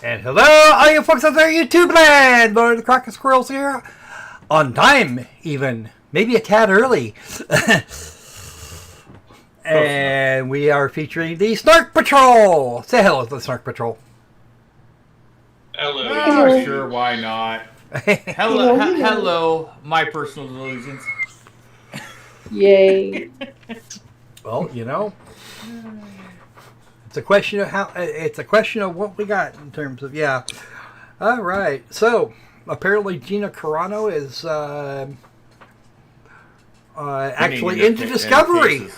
And hello, all you folks out there, YouTube land! Lord of the Crockett Squirrels here. On time, even. Maybe a tad early. And we are featuring the Snark Patrol. Say hello to the Snark Patrol. Hello. Oh, sure, why not? Hello, my personal delusions. Yay. Well, you know, it's a question of how. It's a question of what we got in terms of All right. So apparently, Gina Carano is actually into Discovery,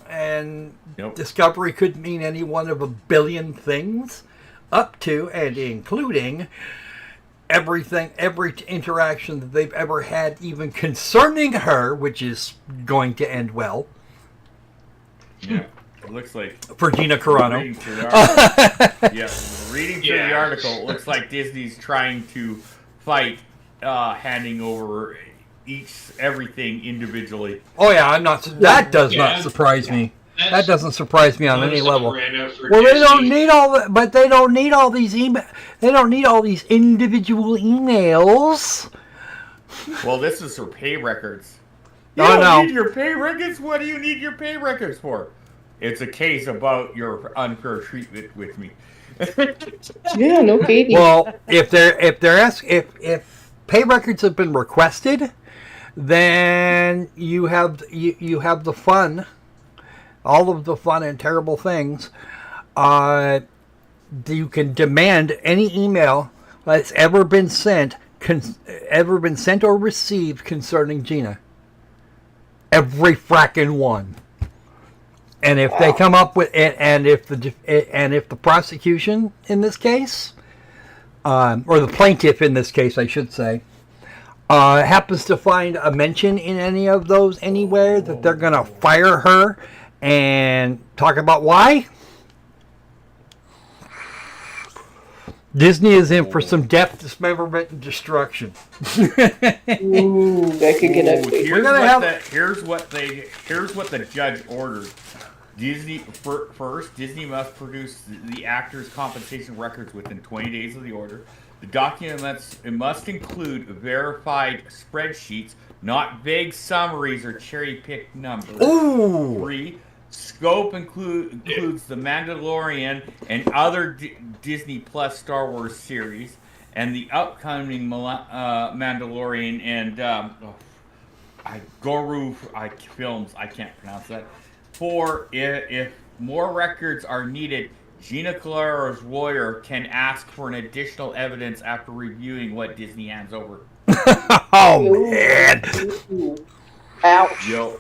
and Discovery could mean any one of a billion things, up to and including everything, every interaction that they've ever had, even concerning her, which is going to end well. Yeah, it looks like for Gina Carano. Reading through the article, it looks like Disney's trying to fight handing over everything individually. Oh yeah, I'm not. That does not surprise me. That doesn't surprise me on any level. Well, they don't need all that, but they don't need all these email. They don't need all these individual emails. Well, this is for pay records. You don't need your pay records? What do you need your pay records for? It's a case about your unfair treatment with me. Yeah, no kidding. Well, if pay records have been requested, then you have the fun, all of the fun and terrible things. You can demand any email that's ever been sent or received concerning Gina. Every fracking one. And if they come up with it, and if the prosecution in this case, or the plaintiff in this case, I should say, happens to find a mention in any of those anywhere that they're going to fire her and talk about why, Disney is in for some death, dismemberment, and destruction. Ooh, that could get ugly. Here's what the judge ordered. Disney must produce the actors' compensation records within 20 days of the order. The documents must include verified spreadsheets, not vague summaries or cherry-picked numbers. Ooh. 3. Scope includes The Mandalorian and other Disney Plus Star Wars series, and the upcoming Mandalorian and Guru films. I can't pronounce that. 4. If more records are needed, Gina Carano's lawyer can ask for an additional evidence after reviewing what Disney hands over. Oh, man. Ouch. Yo.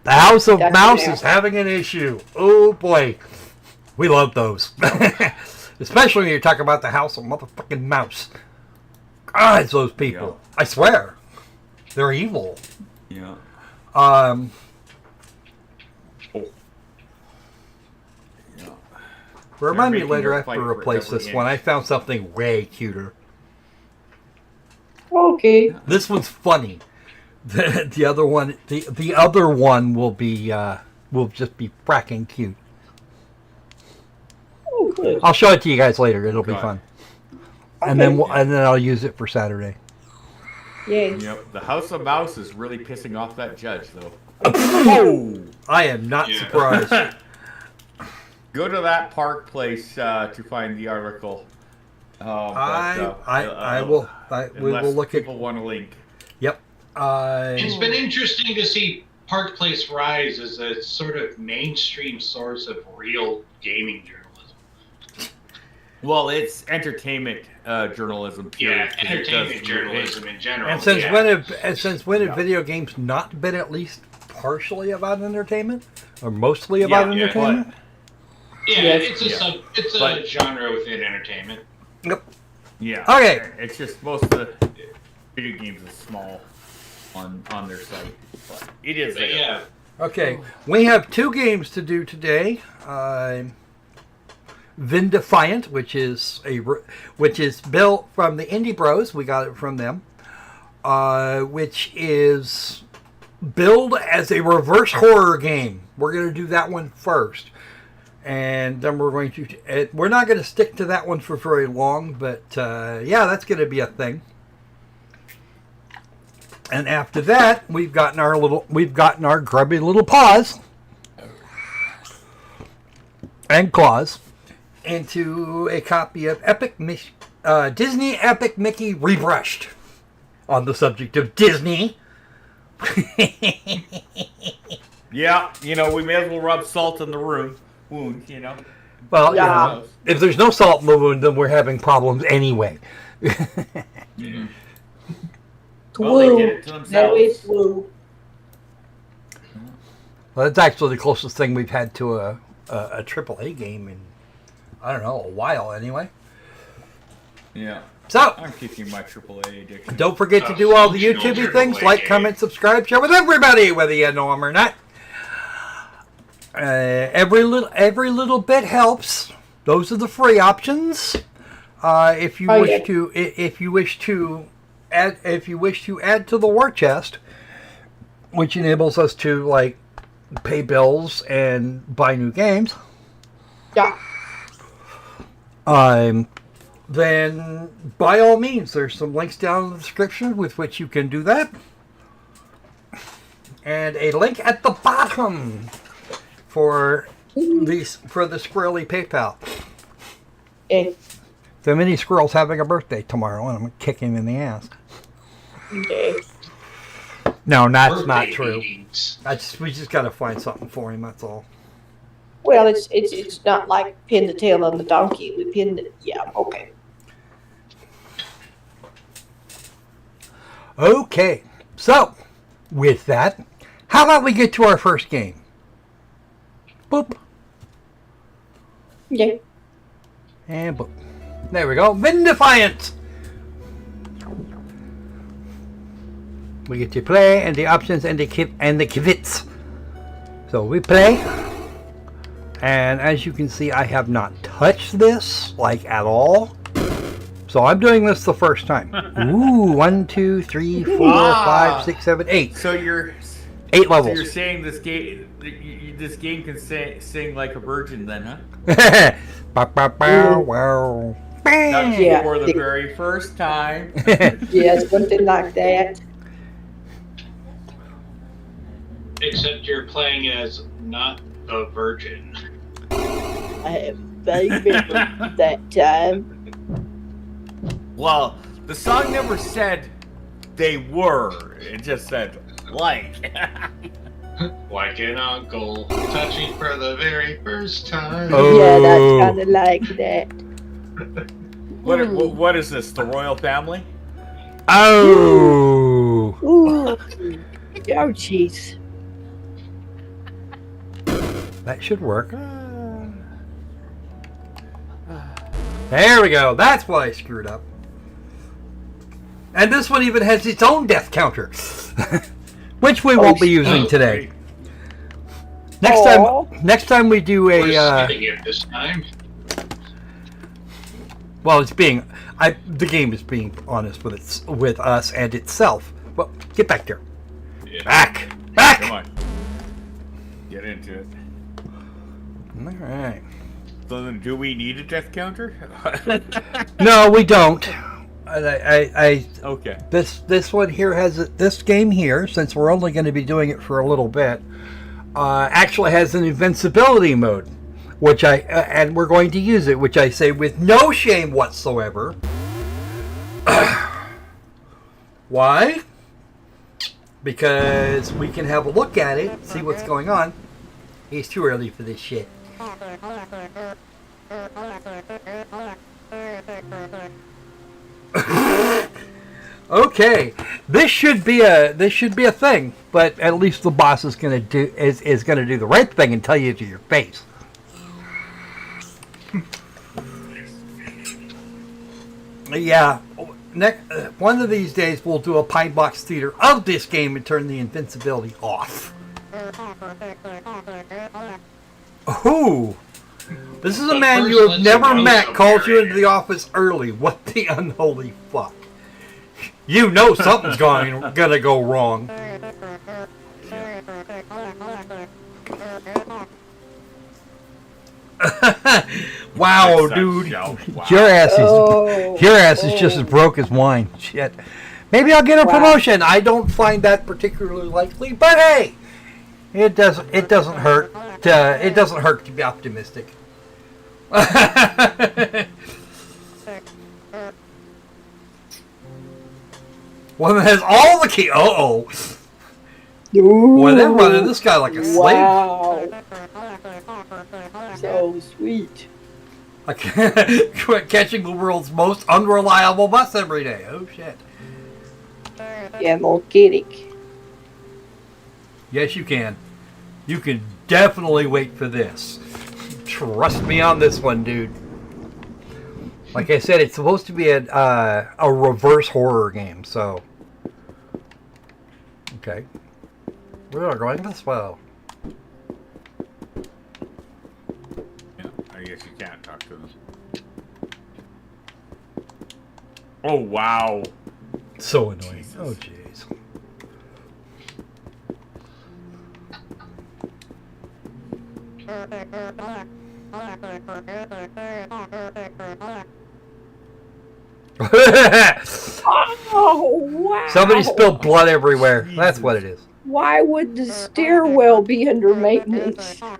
The House of Mouse is having an issue. Oh, boy. We love those. Especially when you're talking about the House of motherfucking Mouse. God, it's those people. Yeah. I swear. They're evil. Yeah. Remind me later, I have to replace this one. I found something way cuter. Okay. This one's funny. The other one, the other one will just be fracking cute. Oh, good. I'll show it to you guys later. It'll be fun. Okay. And then I'll use it for Saturday. Yay. Yep. The House of Mouse is really pissing off that judge, though. Oh, I am not surprised. Go to that Park Place to find the article. I will. We will look at. People want a link. Yep. It's been interesting to see Park Place rise as a sort of mainstream source of real gaming journalism. Well, it's entertainment journalism. Yeah, entertainment journalism in general. And since when have video games not been at least partially about entertainment, or mostly about entertainment? It's a genre within entertainment. Yep. Yeah. Okay. It's just most of the video games are small on their site, but it is. Yeah. Okay, we have 2 games to do today. Vindefiant, which is built from the Indie Bros. We got it from them. Which is billed as a reverse horror game. We're going to do that one first. And then we're going to, we're not going to stick to that one for very long, but yeah, that's going to be a thing. And after that, we've gotten our grubby little paws and claws into a copy of Disney Epic Mickey Rebrushed on the subject of Disney. Yeah, you know, we may as well rub salt in the wound, you know. Well, Yeah. you know, if there's no salt in the wound, then we're having problems anyway. Well, they did Woo. it to That themselves. is woo. Well, that's actually the closest thing we've had to a AAA game in, I don't know, a while anyway. Yeah. So, I'm keeping my AAA addiction. don't forget to do all the Functional YouTube things. AAA Like, game. comment, subscribe, share with everybody, whether you know them or not. Every little bit helps. Those are the free options. If you Oh, wish yeah. to, if you wish to add to the war chest, which enables us to like pay bills and buy new games, Yeah. then by all means, there's some links down in the description with which you can do that, and a link at the bottom for the Squirrely PayPal. Okay. The mini squirrel's having a birthday tomorrow, and I'm gonna kick him in the ass. Okay. No, that's Birthday not true. meetings. We just gotta find something for him. That's all. Well, it's not like pin the tail on the donkey. We pinned it. Yeah. Okay. Okay, so with that, how about we get to our first game? Boop Okay. and boop. There we go. Vindefiant. We get to play and the options and the kivits. So we play, and as you can see, I have not touched this like at all. So I'm doing this the first time. Ooh, 1, 2, 3, 4, 5, 6, 7, 8. So you're 8 so levels. you're saying this game can sing like a virgin then, huh? Bow, bow, bow, wow. That's Yeah. for the very first time. Yeah, something like that. Except you're playing as not the virgin. I remember that time. Well, the song never said they were. It just said like. Like an uncle touching for the very first time. Oh. Yeah, that's kind of like that. What is this? The royal family? Oh. Ooh. Oh, jeez. That should work. There we go. That's why I screwed up. And this one even has its own death counter, which we won't be using today. Next time we do We're a. skipping it this time. Well, the game is being honest with us and itself. Well, get back there. Yeah. Back. Come on. Get into it. All right. So then, do we need a death counter? No, we don't. I Okay. this one here this game here, since we're only going to be doing it for a little bit, actually has an invincibility mode, which and we're going to use it, which I say with no shame whatsoever. Why? Because we can have a look at it, see what's going on. It's too early for this shit. Okay, this should be a thing, but at least the boss is gonna do the right thing and tell you to your face. Yeah, one of these days we'll do a Pine Box Theater of this game and turn the invincibility off. Ooh. This is a But man first, you have let's never roast met some calls you Harry. into the office early. What the unholy fuck? You know something's gonna go wrong. Wow, Such dude. show. Wow. Your ass is just as broke as mine. Shit. Maybe I'll get a promotion. I don't find that particularly likely, but hey, it doesn't hurt. It doesn't hurt to be optimistic. One that has all the key. Boy, they're running this guy like a slave. Wow. So sweet. Like catching the world's most unreliable bus every day. Oh shit. Yeah, no kidding. Yes, you can. You can definitely wait for this. Trust me on this one, dude. Like I said, it's supposed to be a reverse horror game, so. Okay. We are going this way. Yeah, I guess you can't talk to them. Oh, wow. So annoying. Jesus. Oh, jeez. Oh, wow. Somebody spilled blood everywhere. That's what it is. Why would the stairwell be under maintenance? Oh.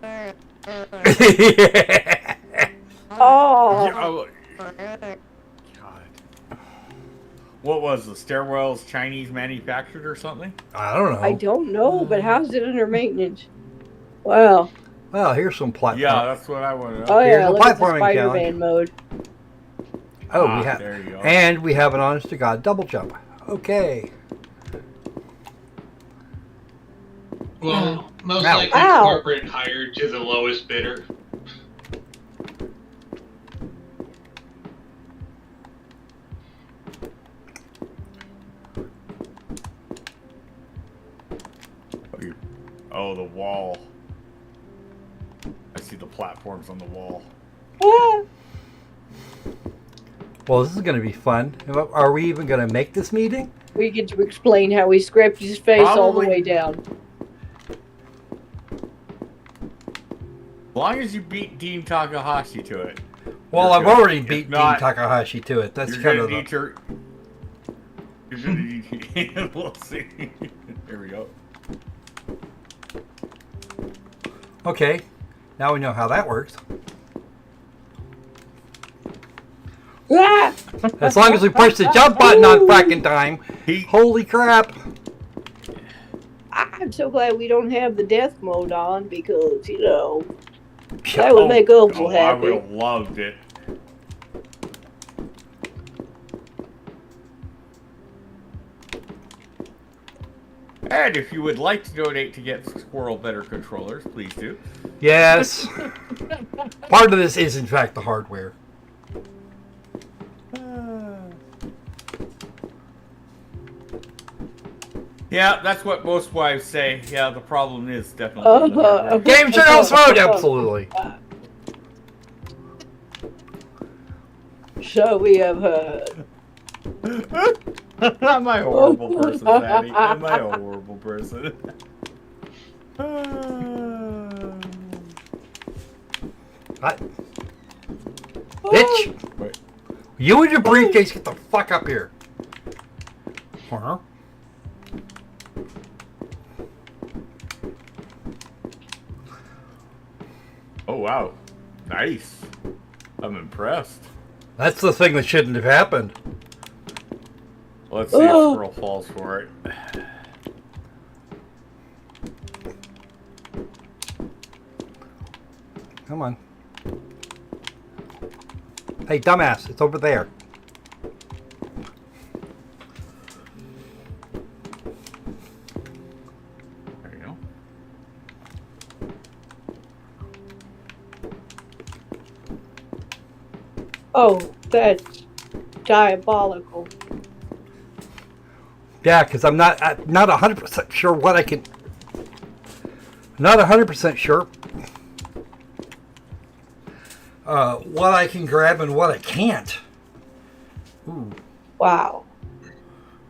Yeah, oh, God. What was the stairwells Chinese manufactured or something? I don't know. I don't know, but how's it under maintenance? Wow. Well, here's some platform. Yeah, that's what I want to know. Oh Here's yeah, a look at the platforming Spider-Man mode. Oh, Ah, we have, there you go. and we have an honest to God double jump. Okay. Well, most Ow. likely Ow. corporate hired to the lowest bidder. Oh, the wall. I see the platforms on the wall. Ah. Well, this is going to be fun. Are we even going to make this meeting? We get to explain how he scraped his face all the Probably. way down. As long as you beat Dean Takahashi to it. Well, You're I've good. already If beat Dean not, Takahashi to it. That's You're kind gonna of need the... to. You're gonna need. We'll see. There we go. Okay. Now we know how that works. Ah! As long as we push the jump button on fracking time. He. Holy crap. I'm so glad we don't have the death mode on because, you know, that would make Opal I happy. would have loved it. And if you would like to donate to get Squirrel better controllers, please do. Yes. Part of this is, in fact, the hardware. Yeah, that's what most wives say. Yeah, the problem is definitely the hardware. Game Journals mode, absolutely. So we have heard. Am I a horrible person, Sandy? Am I a horrible person? Bitch! Wait. You and your briefcase, get the fuck up here. Huh? Oh, wow. Nice. I'm impressed. That's the thing that shouldn't have happened. Let's see if Squirrel falls for it. Come on. Hey, dumbass, it's over there. There you go. Oh, that's diabolical. Yeah, because I'm not 100% sure what I can. Not 100% sure what I can grab and what I can't. Ooh, Wow.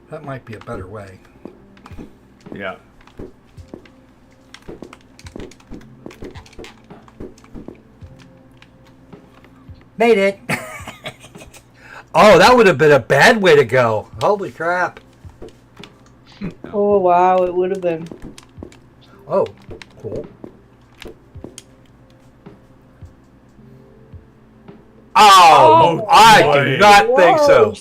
that might be a better way. Yeah. Made it. Oh, that would have been a bad way to go. Holy crap. Oh wow, it would have been. Oh, cool. Oh, I do not think so.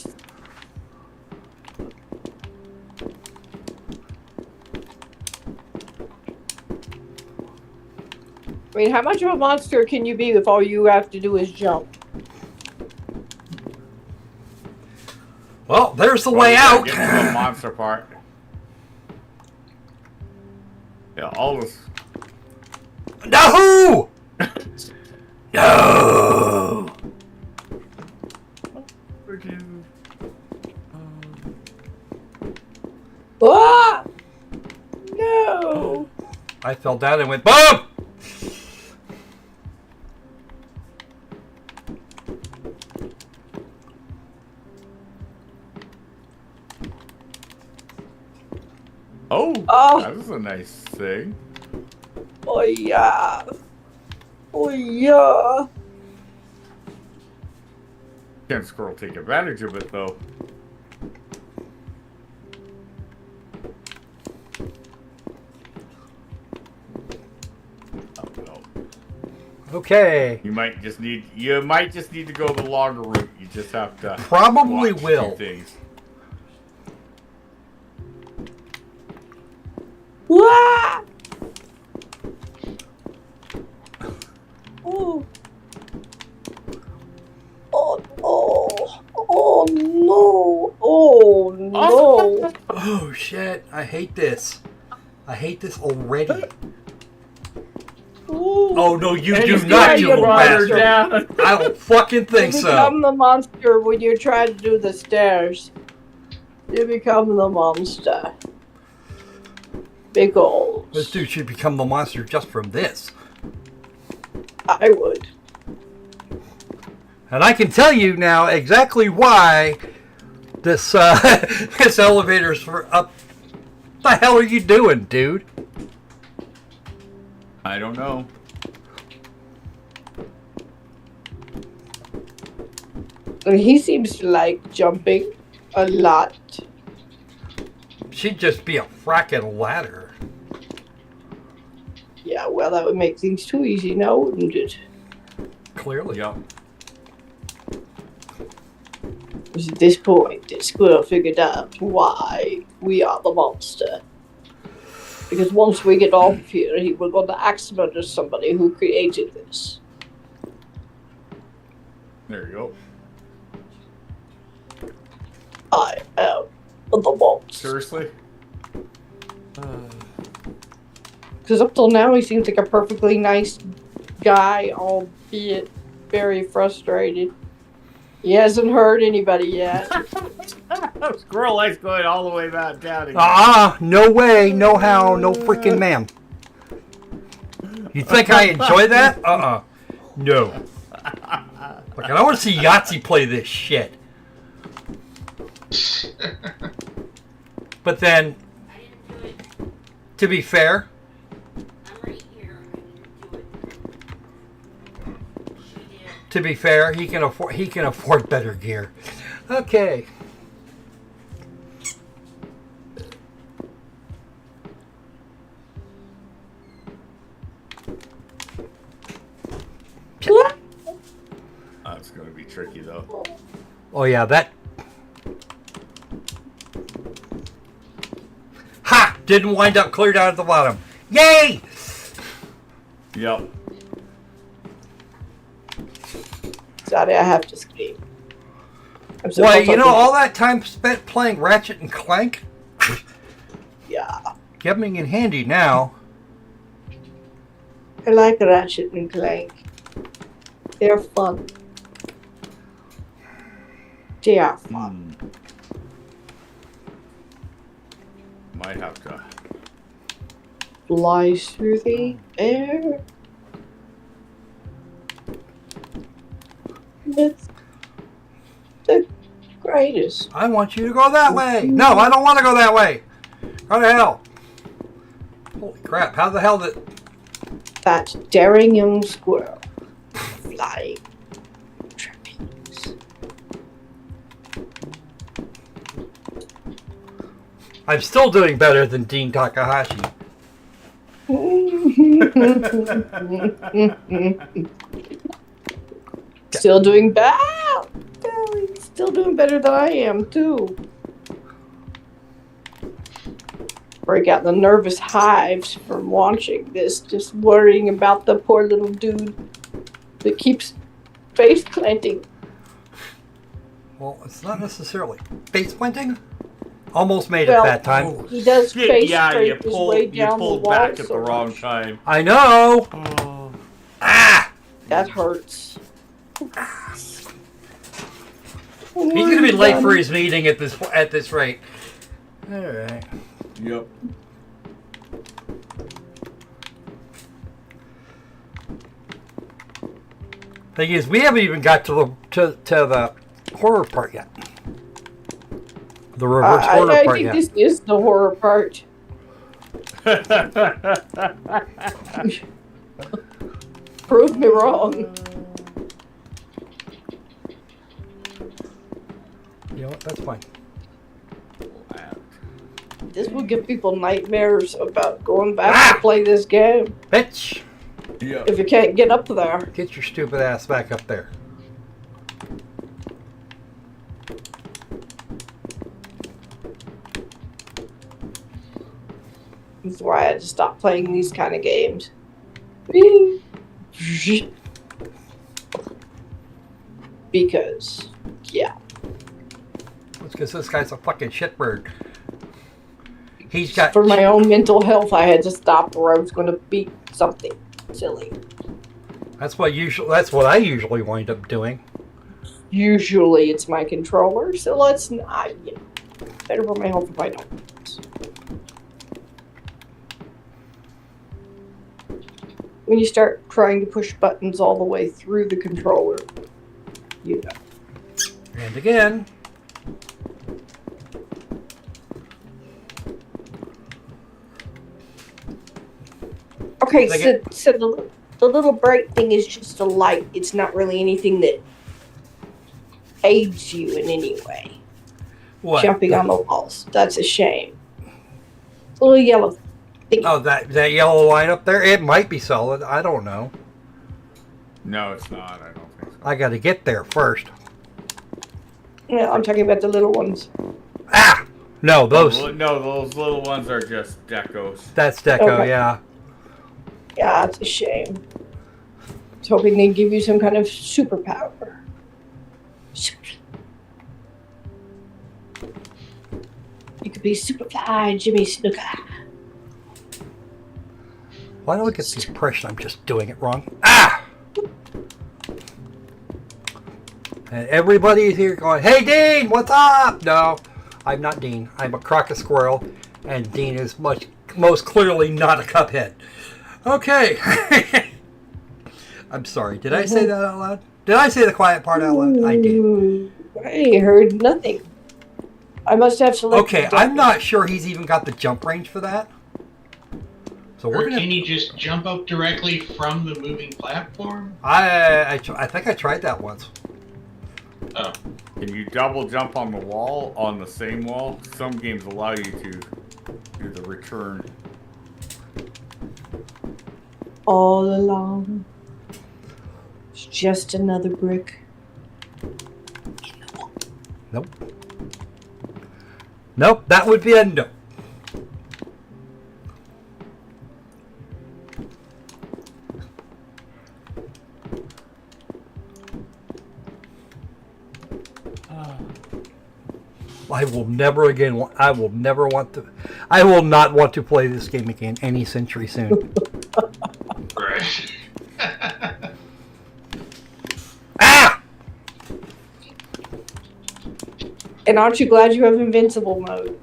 I mean, how much of a monster can you be if all you have to do is jump? Well, there's the Well, way we gotta out. Get to the monster part. Yeah, all this. No! No! Ah! No! I fell down and went boom! Oh. That was a nice thing. Oh yeah. Oh yeah. Can Squirrel take advantage of it though? Oh no. Okay. You might just need to go the longer route. You just have to Probably watch will. two things. Wah! Oh. Oh no. Oh no. Oh no. Oh shit, I hate this. I hate this already. Ooh. Oh no, you And do he's not, got you you little brought her bastard. down. I don't fucking think You so. become the monster when you're trying to do the stairs. You become the monster. Big ol'. This dude should become the monster just from this. I would. And I can tell you now exactly why this this elevator's for up. What the hell are you doing, dude? I don't know. He seems to like jumping a lot. She'd just be a fracking ladder. Yeah, well, that would make things too easy now, wouldn't it? Clearly. Yep. Because at this point, the squirrel figured out why we are the monster. Because once we get off of here, we're going to axe murder somebody who created this. There you go. I am the monster. Seriously? Because up till now, he seems like a perfectly nice guy, albeit very frustrated. He hasn't hurt anybody yet. Squirrel likes going all the way back down again. No way, no how, no freaking ma'am. You think I enjoy that? No. Look, I want to see Yahtzee play this shit. But then, to be fair, he can afford better gear. Okay. That's gonna be tricky though. Oh yeah, that. Ha! Didn't wind up clear down at the bottom. Yay! Yep. Sorry, I have to scream. Well, you know, all that time spent playing Ratchet and Clank, Yeah. coming in handy now. I like Ratchet and Clank. They're fun. They are fun. Might have to. Flies through the air. It's the greatest. I want you to go that way. No, I don't want to go that way. Go to hell. Holy crap, how the hell did... That daring young squirrel flying. I'm still doing better than Dean Takahashi. Still doing bad. Still doing better than I am too. Break out the nervous hives from watching this, just worrying about the poor little dude that keeps face planting. Well, it's not necessarily face planting. Almost made it that time. He does face Yeah, you scrape his way down pulled the wall back at so the wrong much. time. I know. Oh. Ah! That hurts. He's gonna be late for his meeting at this rate. All right. Yep. Thing is, we haven't even got to the horror part yet. The reverse horror I part think yet. this is the horror part. Prove me wrong. You know what? That's fine. This will give people nightmares about going back to play this game Bitch! Yeah. if you can't get up there. Get your stupid ass back up there. That's why I had to stop playing these kind of games. Because, yeah. It's because this guy's a fucking shitbird. He's got. For my own mental health, I had to stop or I was going to beat something silly. That's what I usually wind up doing. Usually it's my controller, so let's not. You know, better for my health if I don't. When you start trying to push buttons all the way through the controller, you know. And again. Okay, Like so the little bright thing is just a light. It's not really anything that aids you in any way. What? Jumping on the walls. That's a shame. A little yellow thing. Oh, that yellow line up there? It might be solid. I don't know. No, it's not. I don't think so. I got to get there first. Yeah, I'm talking about the little ones. Ah! No, those. No, those little ones are just decos. That's deco, Okay. yeah. Yeah, it's a shame. I was hoping they'd give you some kind of superpower. You could be Superfly Jimmy Snuka. Why do I get the impression I'm just doing it wrong? Ah! And everybody's here going, "Hey, Dean, what's up?" No, I'm not Dean. I'm a croc squirrel, and Dean is most clearly not a cuphead. Okay. I'm sorry. Did I say that out loud? Did I say the quiet part out loud? I did. I heard nothing. I must have selected. Okay, I'm not sure he's even got the jump range for that. So Or we're gonna. can you just jump up directly from the moving platform? I think I tried that once. Oh. Can you double jump on the wall, on the same wall? Some games allow you to do the return. All along. It's just another brick. Nope. Nope, that would be a no. I will never again. I will never want to. I will not want to play this game again any century soon. Right. Ah! And aren't you glad you have invincible mode?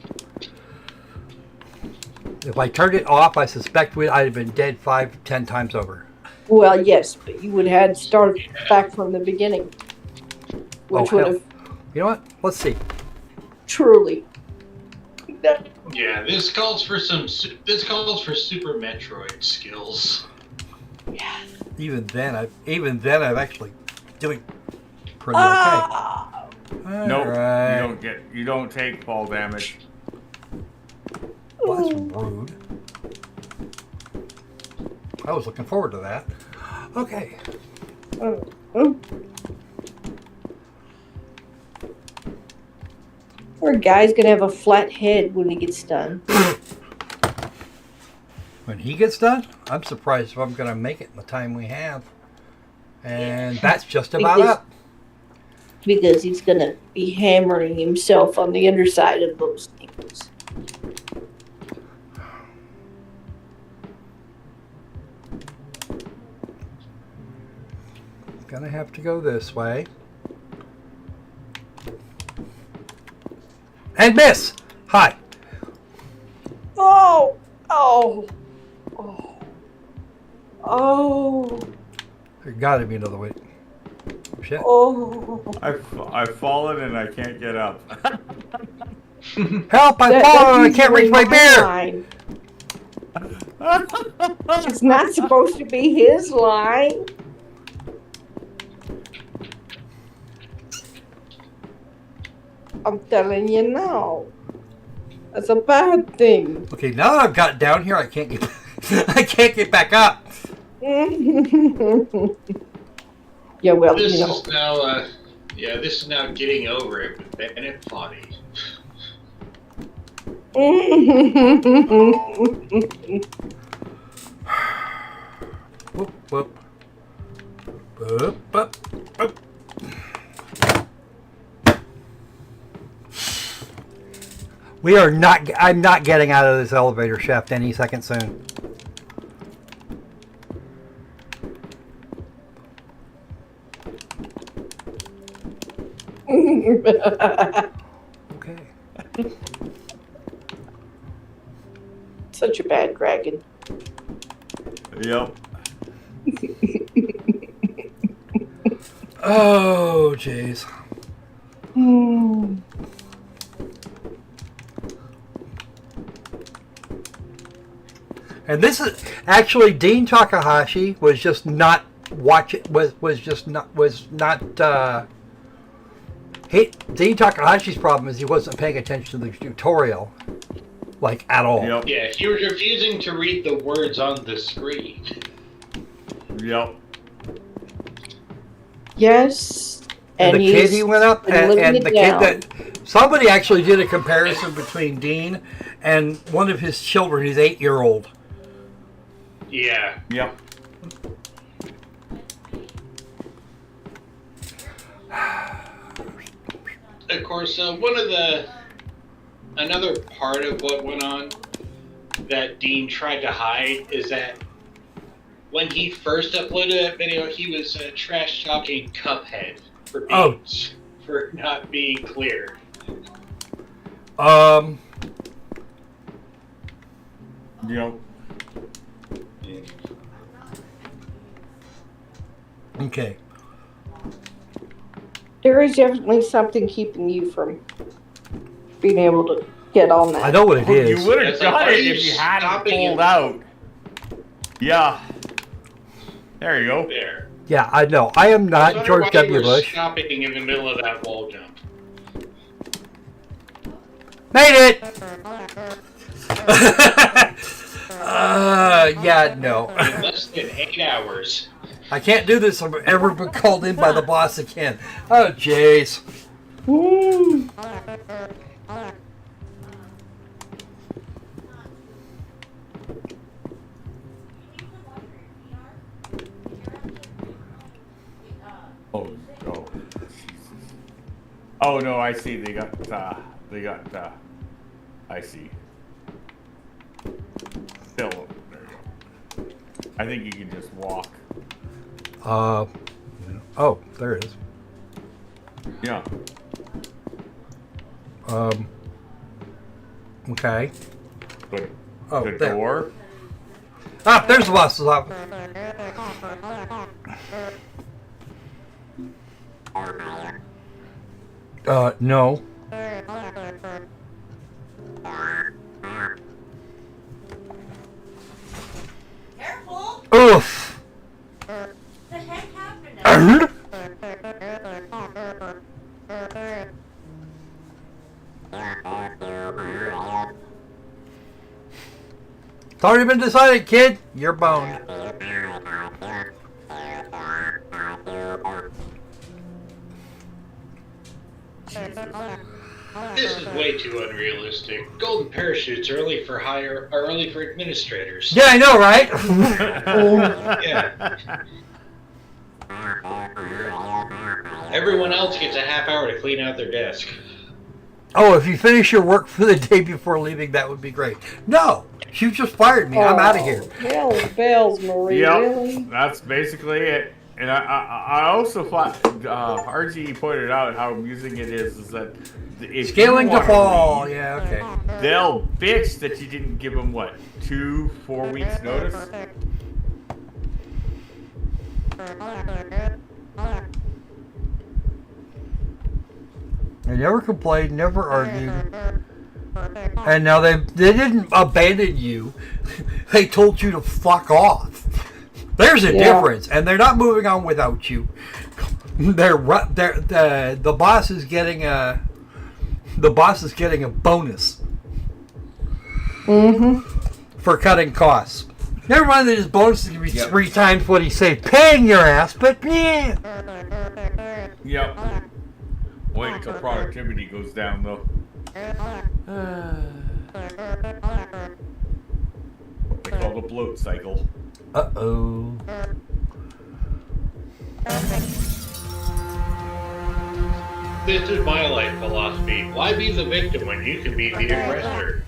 If I turned it off, I suspect I'd have been dead 5-10 times over. Well, yes, but you would have had to start back from the beginning. Which Oh, would hell. have You know what? Let's see. truly. Yeah, this calls for Super Metroid skills. Yeah. Even then, I'm actually doing pretty okay. Ah! Nope, Alright. you don't take fall damage. That's rude. I was looking forward to that. Okay. Poor guy's gonna have a flat head when he gets done. When he gets done, I'm surprised if I'm going to make it in the time we have. And that's just about up. Because he's gonna be hammering himself on the underside of those things. Gonna have to go this way. And miss! Hi. Oh! Oh! Oh! Oh! There gotta be another way. Shit. Oh! I've fallen and I can't get up. Help! I've fallen and I can't reach my beer! Line. It's not supposed to be his line. I'm telling you now. That's a bad thing. Okay, now that I've got down here, I can't get I can't get back up. Yeah, well, This you know. is now, this is now getting over it with Bennett Potty. Whoop, whoop. Whoop, whoop, whoop. We are not. I'm not getting out of this elevator shaft any second soon. Okay. Such a bad dragon. Yep. Oh, jeez. And this is actually Dean Takahashi was just not watching. Dean Takahashi's problem is he wasn't paying attention to the tutorial, like at all. Yep. Yeah, he was refusing to read the words on the screen. Yep. Yes. And the kid he went up, and living the it kid down. that somebody actually did a comparison between Dean and one of his children, his 8-year-old. Yeah. Yep. Of course, another part of what went on that Dean tried to hide is that when he first uploaded that video, he was trash talking Cuphead for for not being clear. Yep. Okay. There is definitely something keeping you from being able to get on that. I know what it You is. would have It's like, done are it you if you hadn't stopping pulled it? out. Yeah. There you go. There. Yeah, I know. I am I not wonder George why W. you were Bush. stopping in the middle of that wall jump. Made it! Yeah, no. In less than 8 hours. I can't do this. I'm ever been called in by the boss again. Oh, jeez. Mm. Oh, oh, Jesus. Oh no, I see. They got. I see. Still, there you go. I think you can just walk. Oh, there it is. Yeah. Okay. But Oh, the there. door. Ah, there's the boss's office. No. Careful! Oof. What the heck happened? already been decided, kid. You're boned. This is way too unrealistic. Golden parachutes are only for administrators. Yeah, I know, right? Yeah. Everyone else gets a half hour to clean out their desk. Oh, if you finish your work for the day before leaving, that would be great. No, you just fired me. I'm out of here. Hell bells, Marie. Yep, Really? that's basically it. And I also thought RG pointed out how amusing it is that if Scaling you to wanna fall. leave, Yeah, okay. they'll bitch that you didn't give them what 2-4 weeks notice. They never complained, never argued. And now they didn't abandon you. They told you to fuck off. There's a difference, and they're not moving on without you. The boss is getting a bonus for cutting costs. Never mind that his bonus is going to be 3 times what he saved paying your ass, but yeah. Yep. Wait until productivity goes down, though. What they call the bloat cycle. Uh-oh. This is my life philosophy. Why be the victim when you can be the aggressor?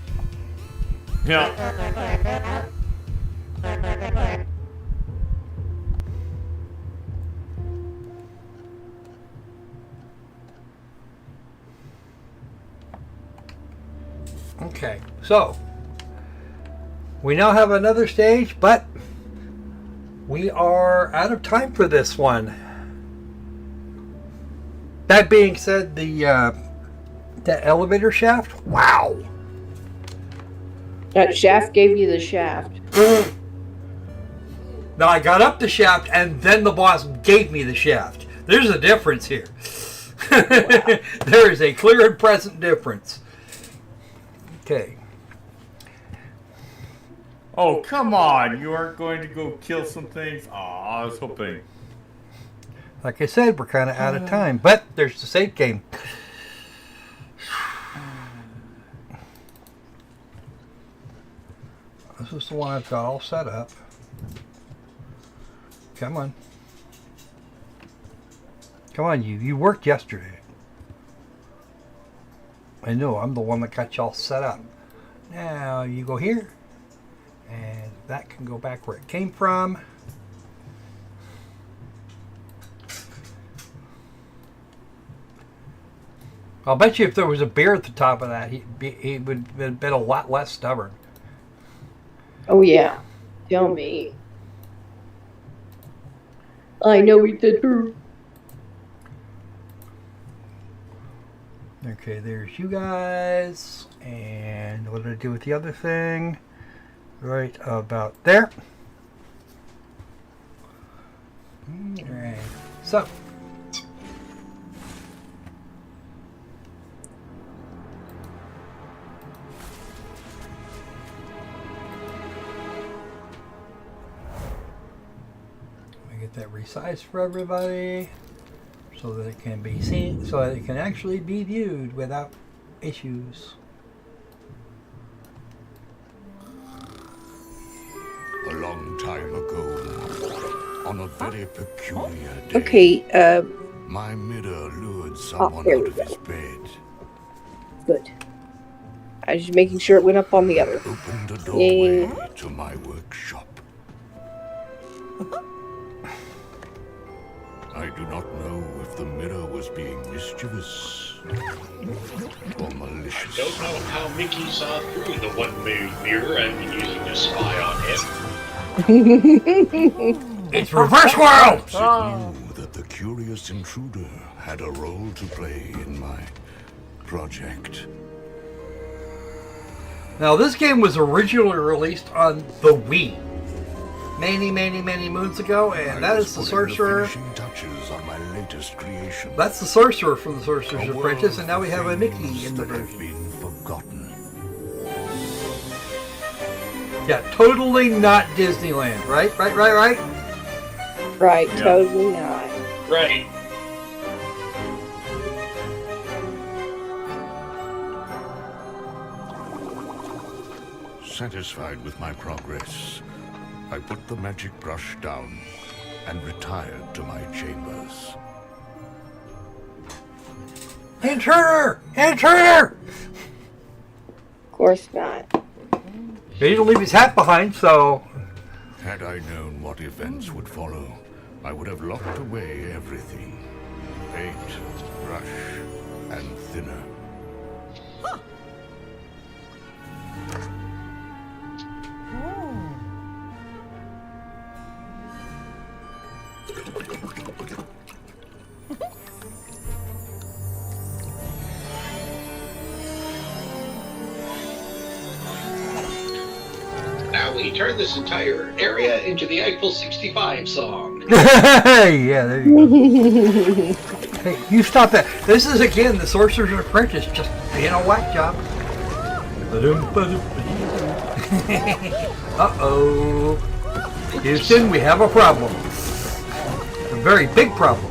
Yeah. Okay, so we now have another stage, but we are out of time for this one. That being said, the elevator shaft, wow. That shaft gave you the shaft. Now I got up the shaft and then the boss gave me the shaft. There's a difference here. There is a clear and present difference. Okay. Oh, come on. You aren't going to go kill some things? Aw, I was hoping. Like I said, we're kind of out of time, but there's the save game. This is the one I've got all set up. Come on. Come on, you worked yesterday. I know, I'm the one that got you all set up. Now, you go here, and that can go back where it came from. I'll bet you if there was a bear at the top of that, he would have been a lot less stubborn. Oh, yeah. Tell me. I know he did too. Okay, there's you guys. And what did I do with the other thing? Right about there. Alright. So. Get that resized for everybody so that it can be seen, so that it can actually be viewed without issues. A long time ago, on a very peculiar day, Okay, my mirror lured someone there out we of go. his bed, good. I was just making sure it went up on the other. opened a doorway Yeah. to my workshop. I do not know if the mirror was being mischievous or malicious. Don't know how Mickey saw through the one-way mirror I've been using to spy on him. It's reverse world! Perhaps it knew that the curious intruder had a role to play in my project. Now this game was originally released on the Wii many moons ago, and that is the sorcerer. Finishing touches on my latest creation. That's the sorcerer from the Sorcerer's A world Apprentice, and now we have a of Mickey things in the that have version. been forgotten. Yeah, totally not Disneyland, right? Right. Right, Yeah. totally not. Right. Satisfied with my progress, I put the magic brush down and retired to my chambers. Intruder! Intruder! Of course not. He didn't leave his hat behind, so... Had I known what events would follow, I would have locked away everything. Paint, brush, and thinner. Now we turn this entire area into the Eiffel 65 song. Yeah, there you go. Hey, you stop that. This is, again, the Sorcerer's Apprentice just being a whack job. Uh-oh. Houston, we have a problem. A very big problem.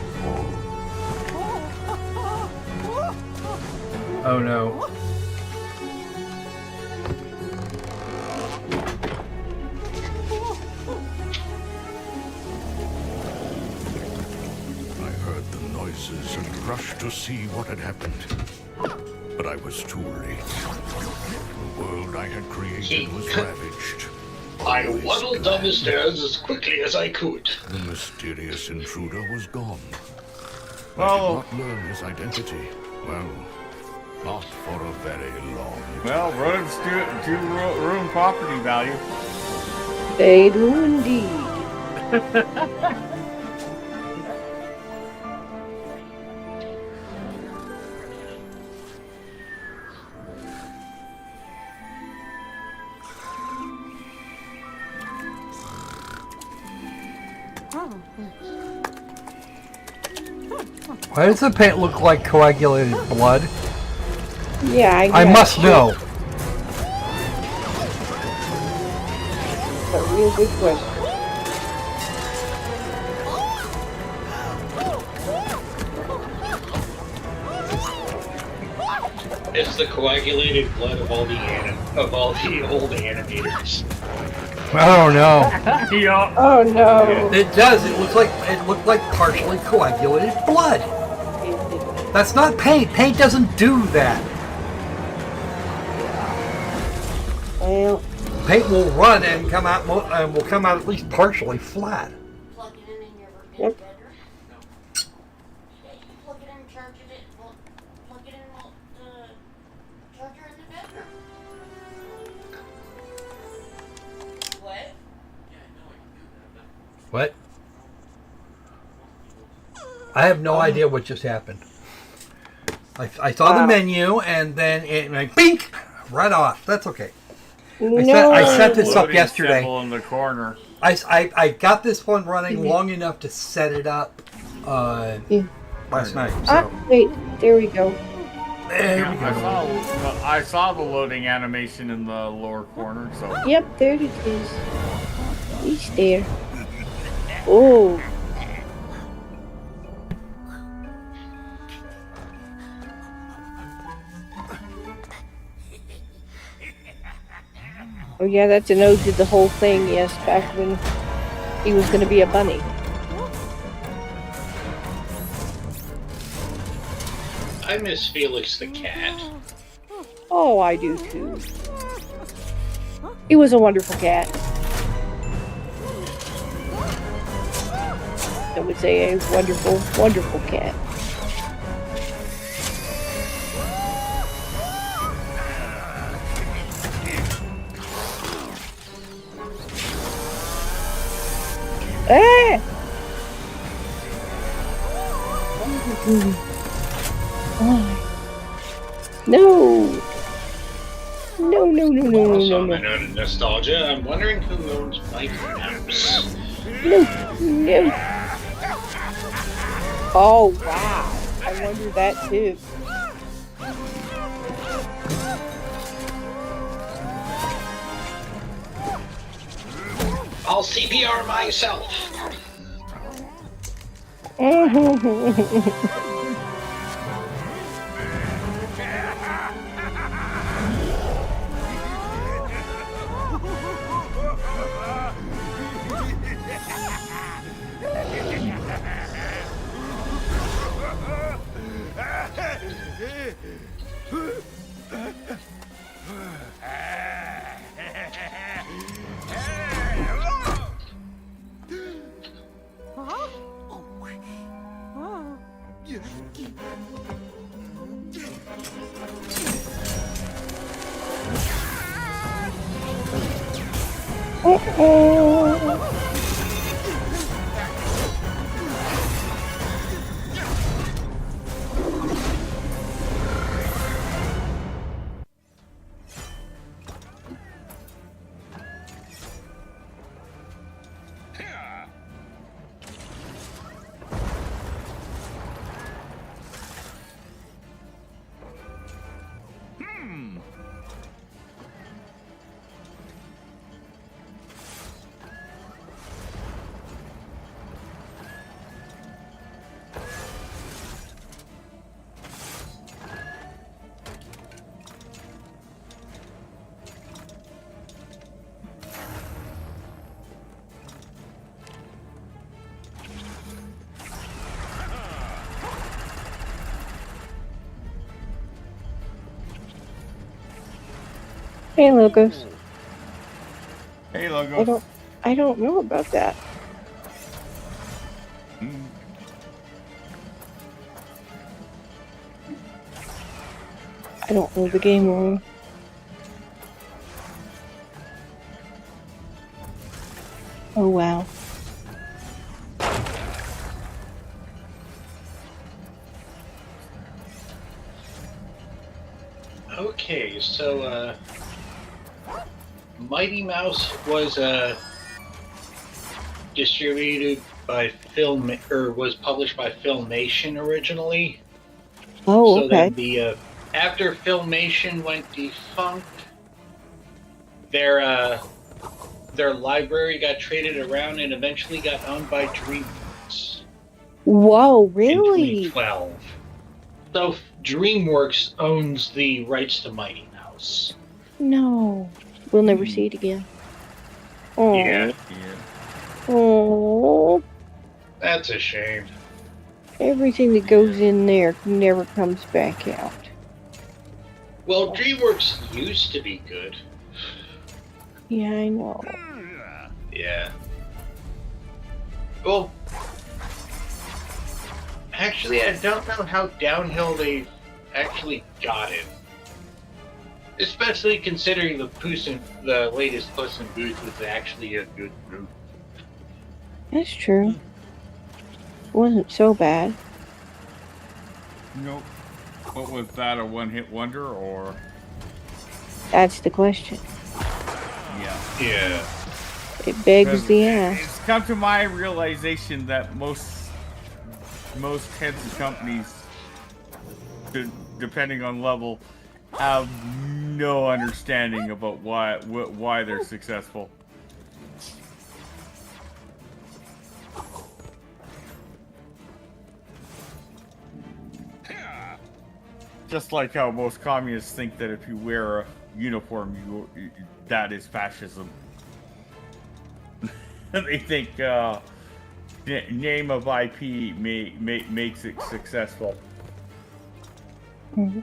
Oh, no. I heard the noises and rushed to see what had happened. But I was too late. The world I had created was ravaged. I waddled down the stairs as quickly as I could. The mysterious intruder was gone. I Well, did not learn his identity. Well, not for a very long well, rodents do ruin property value. They do indeed. Why does the paint look like coagulated blood? Yeah, I must know. A real good question. It's the coagulated blood of all the old animators. Oh no. Yeah. Oh no. It does. It looked like partially coagulated blood. That's not paint. Paint doesn't do that. Well, Paint will run and come out and will come out at least partially flat. Plug it in your Yep. bedroom. Yeah, you plug it in and charge it. Plug it in the charger in the bedroom. What? What? I have no idea what just happened. I saw the menu and then it went bink right off. That's okay. no. I set this up Loading yesterday. symbol in the corner. I got this one running long enough to set it up last night. So Wait, there we go. there we Yeah, go. I saw the loading animation in the lower corner. So Yep, there it is. He's there. Oh. Oh yeah, that's an ode to the whole thing, yes, back when he was going to be a bunny. I miss Felix the cat. Oh, I do too. He was a wonderful cat. I would say a wonderful, wonderful cat. Ah! No! No, no, no, no, Also, no, on the no, note of nostalgia, I'm wondering who owns Mike Mouse. no, no. Oh, wow. I wonder that too. I'll CPR myself. Hey, Logos. Hey, Logos. I don't know about that. I don't know the game room. Oh, wow. Okay, so Mighty Mouse was distributed by was published by Filmation originally. Oh, so okay. then the after Filmation went defunct, their library got traded around and eventually got owned by DreamWorks. Whoa, In really? 2012. So DreamWorks owns the rights to Mighty Mouse. No. We'll never see it again. Oh. Yeah, Oh. that's a shame. Everything that goes in there never comes back out. Well, DreamWorks used to be good. Yeah, I know. Yeah. Well, actually, I don't know how downhill they've actually got it. Especially considering the latest Puss in Boots was actually a good movie. That's true. Wasn't so bad. Nope. What was that, a one-hit wonder, or? That's the question. Yeah. Yeah. It begs the ask. It's come to my realization that most heads of companies, depending on level, have no understanding about why they're successful. Just like how most communists think that if you wear a uniform, that is fascism. They think name of IP makes it successful. Mm-hmm.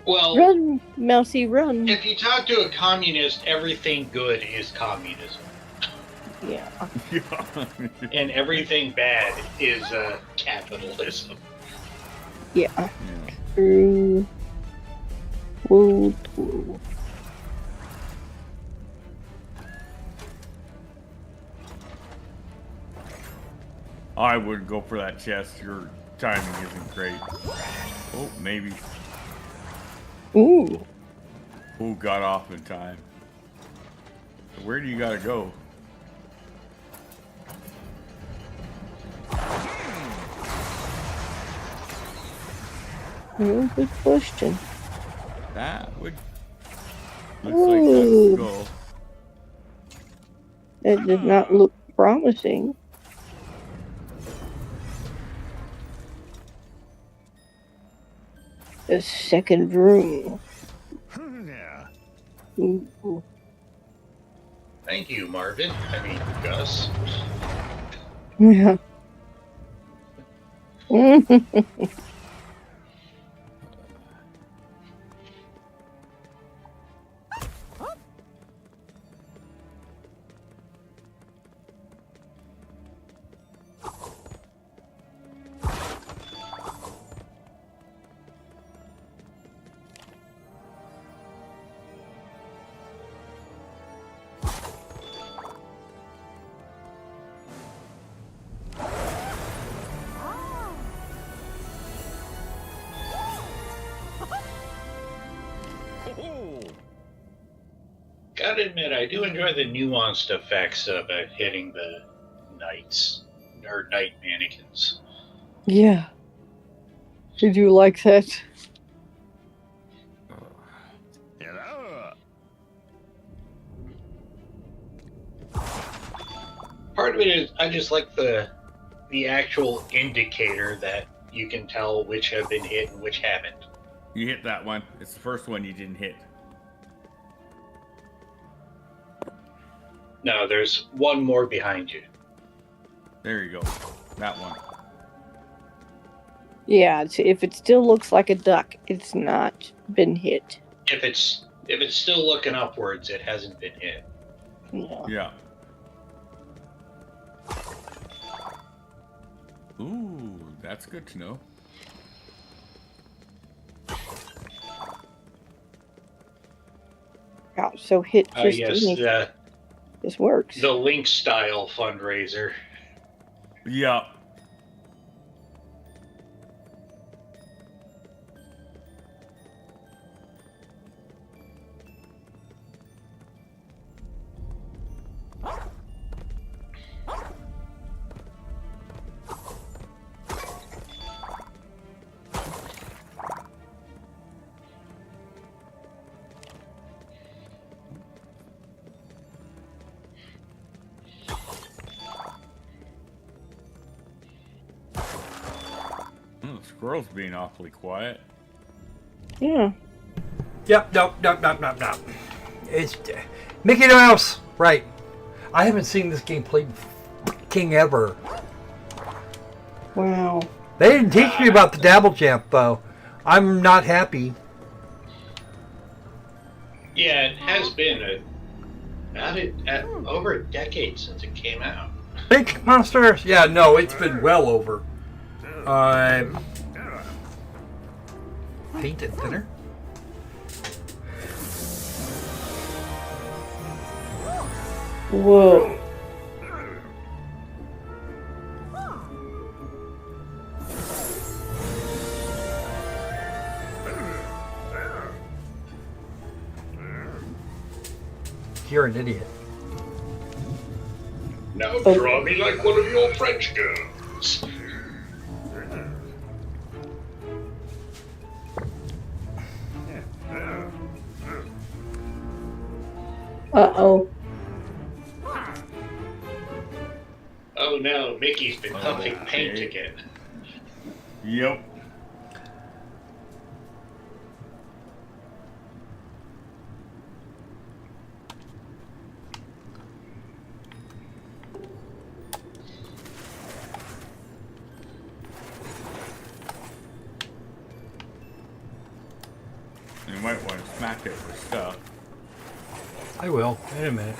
Well, Run, Mousy, run. if you talk to a communist, everything good is communism. Yeah. And everything bad is capitalism. Yeah. True. Woo, true. I wouldn't go for that chest. Your timing isn't great. Oh, maybe. Ooh. Who got off in time? Where do you gotta go? Good question. That would Looks like that Ooh. skull. That does not look promising. A second room. Yeah. Ooh. Thank you, Marvin. I mean, Gus. Yeah. Gotta admit, I do enjoy the nuanced effects of hitting the knights or knight mannequins. Yeah. Did you like that? Hello. Part of it is I just like the actual indicator that you can tell which have been hit and which haven't. You hit that one. It's the first one you didn't hit. No, there's one more behind you. There you go. That one. Yeah, if it still looks like a duck, it's not been hit. If it's still looking upwards, it hasn't been hit. Yeah. Yeah. Ooh, that's good to know. Wow, so hit just Yes, anything. This works. the Link style fundraiser. Yeah. The squirrel's being awfully quiet. Yeah. Yep, nope. It's Mickey Mouse, right? I haven't seen this game played king ever. Wow. They didn't teach me about the dabble jump though. I'm not happy. Yeah, it has been over a decade since it came out. Big monsters? Yeah, no, it's been well over. Paint it thinner. Whoa. You're an idiot. Now draw me like one of your French girls. Uh-oh. Oh no, Mickey's been huffing paint again. Yep. You might want to smack it for stuff. I will. Wait a minute.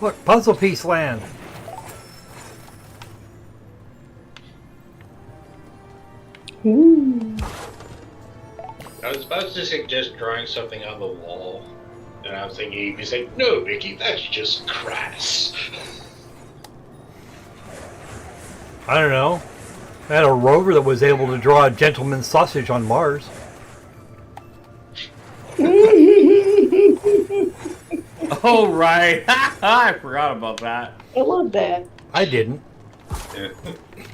Look, puzzle piece land. Ooh. I was about to suggest drawing something on the wall, and I was thinking you'd be saying, "No, Mickey, that's just crass." I don't know. I had a rover that was able to draw a gentleman's sausage on Mars. Oh, right. I forgot about that. I love that. I didn't.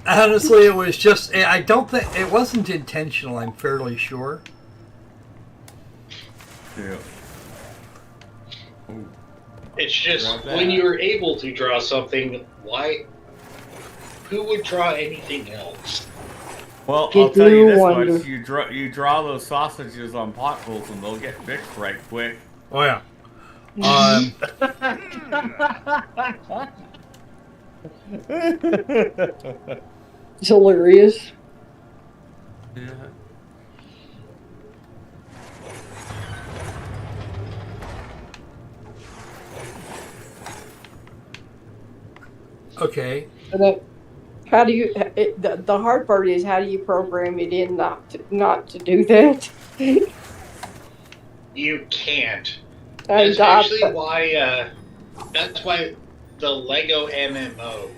Honestly, it was just. I don't think it wasn't intentional. I'm fairly sure. Yeah. It's just Love that. when you were able to draw something, why? Who would draw anything else? Well, You I'll tell you do this wonder. much: you draw those sausages on potholes, and they'll get fixed right quick. Oh yeah. It's hilarious. Yeah. Okay. And then, how do you? The hard part is how do you program it in not to do that? You can't. And That's actually why. That's why the Lego MMO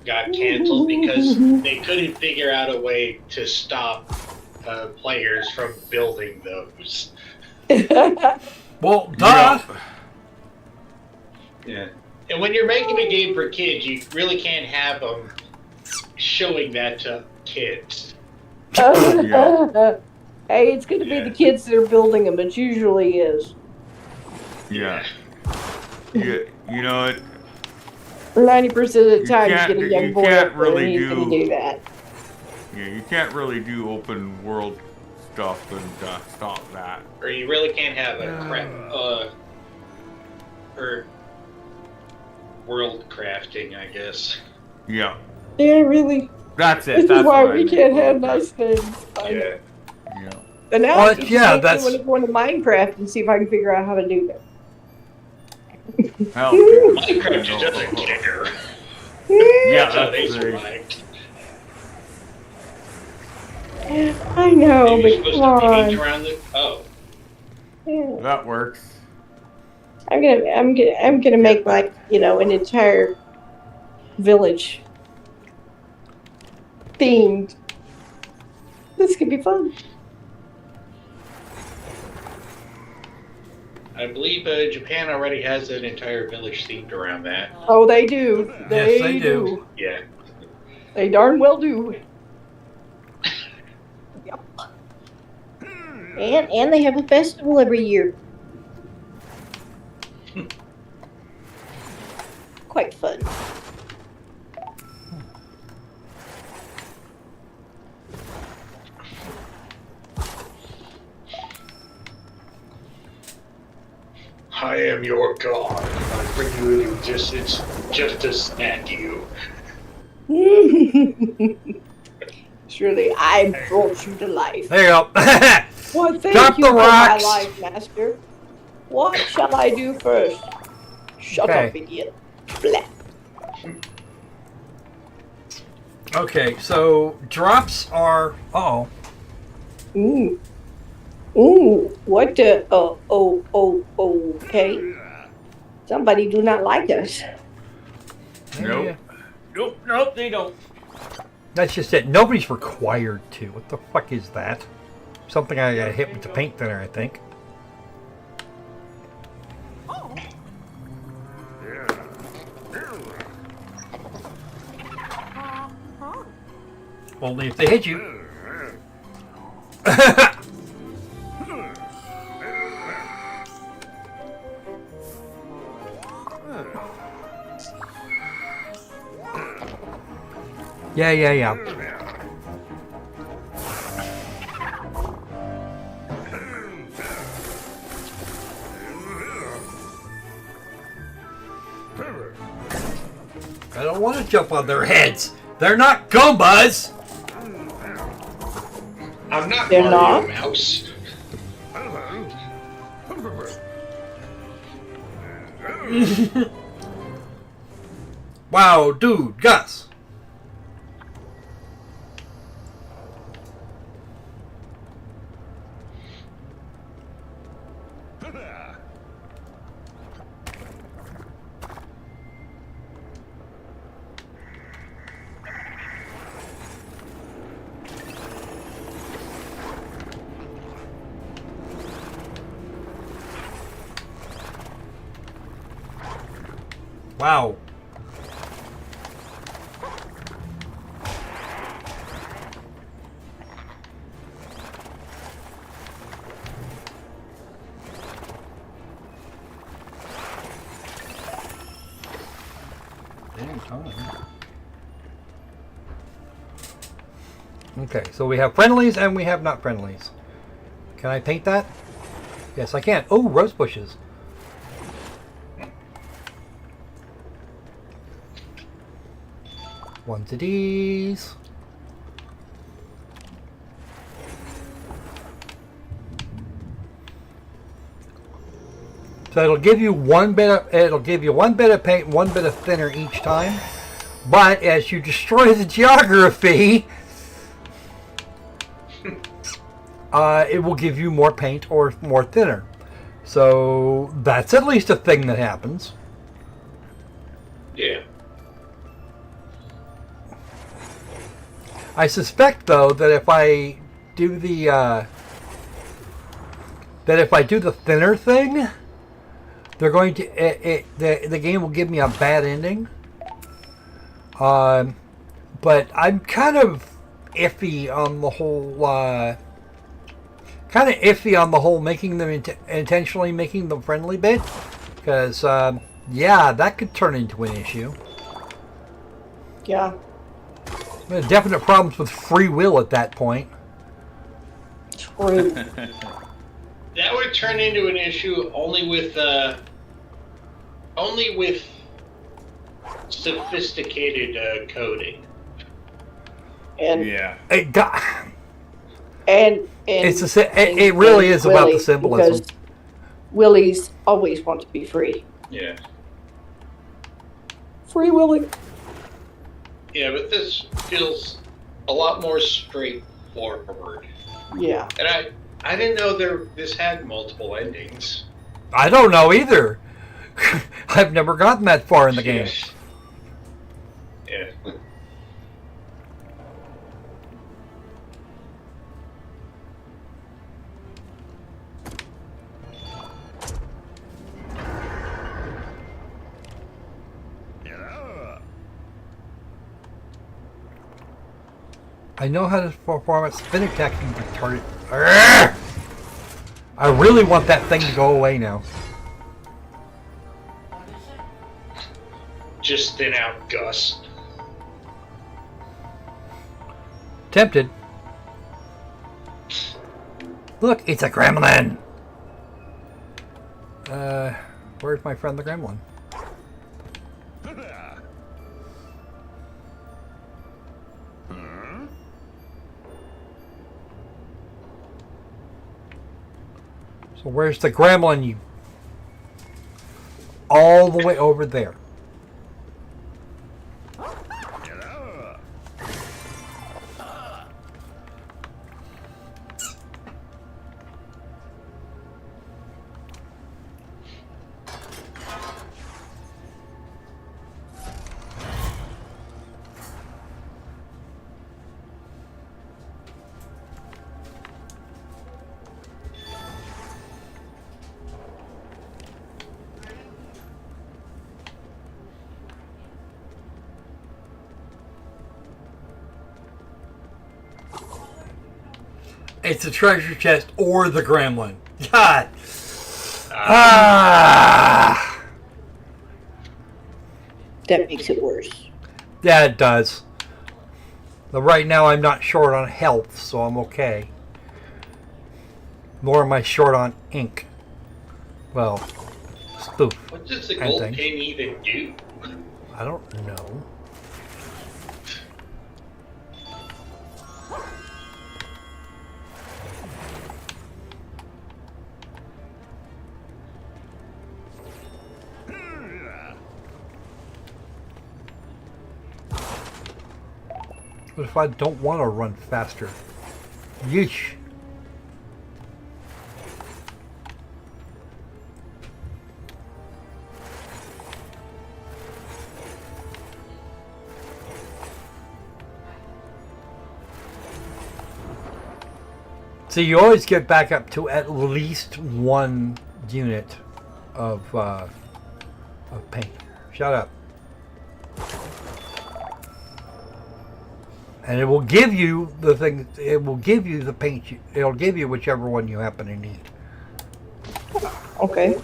got canceled because they couldn't figure out a way to stop players from building those. Well, duh. Yeah. And when you're making a game for kids, you really can't have them showing that to kids. Yeah. Hey, it's going to be the kids that are building them. It usually is. Yeah. You know it. 90% of the You time, you can't- get a young you boy can't up there really and he's going to do that. Yeah, you can't really do open world stuff and stop that. Or you really can't have a or world crafting, I guess. Yeah, Yeah, really. that's it. This That's is why what I we meant. can't have nice things. Yeah. Yeah. And now Well, I just yeah, want that's- to go into Minecraft and see if I can figure out how to do that. Hell, Minecraft just doesn't care. Yeah, That's how they that's very- survive. I know, Maybe but supposed come to on. peek around the. Oh. Yeah. that works. I'm gonna make like an entire village themed. This could be fun. I believe Japan already has an entire village themed around that. Oh, they do. Yes, they do. Yeah. They darn well do. Yep. And they have a festival every year. Quite fun. I am your god. I bring you into existence just to snack you. Surely I brought you to life. There you go. Well, thank Drop you the for my rocks. life, master. What shall I do first? Shut Okay. up, idiot. Blah. Okay, so drops are. Oh. Ooh. Ooh. What the? Okay. Somebody do not like us. Nope. Nope, they don't. That's just it. Nobody's required to. What the fuck is that? Something I got hit with the paint thinner, I think. Only if they hit you. Yeah. I don't want to jump on their heads. They're not Goombas. I'm not They're Mario not? Mouse. Wow, dude, Gus. Wow. Okay, so we have friendlies and we have not friendlies. Can I paint that? Yes, I can. Oh, rose bushes. One to these. So it'll give you one bit of paint, one bit of thinner each time. But as you destroy the geography, it will give you more paint or more thinner. So that's at least a thing that happens. Yeah. I suspect, though, that if I do the thinner thing, they're going to the game will give me a bad ending. But I'm kind of iffy on the whole making them intentionally making them friendly bit, because yeah, that could turn into an issue. Yeah. There's definite problems with free will at that point. True. That would turn into an issue only with sophisticated coding. And Yeah. It really is about the symbolism. Because Willies always want to be free. Yeah. Free Willy. Yeah, but this feels a lot more straightforward. Yeah. And I didn't know this had multiple endings. I don't know either. I've never gotten that far in the game. Yeah. I know how to perform a spin attack and retarded. Arrgh! I really want that thing to go away now. What is it? Just thin out Gus. Tempted. Look, it's a gremlin. Where's my friend the gremlin? So where's the gremlin, you? All the way over there. It's a treasure chest or the gremlin. God. That makes it worse. Yeah, it does. But right now I'm not short on health, so I'm okay. Nor am I short on ink. Well, spoof. What does the I gold think. pin even do? I don't know. What if I don't want to run faster? Yeesh. So you always get back up to at least one unit of paint. Shut up. And it will give you the thing. It will give you the paint. It'll give you whichever one you happen to need. Okay.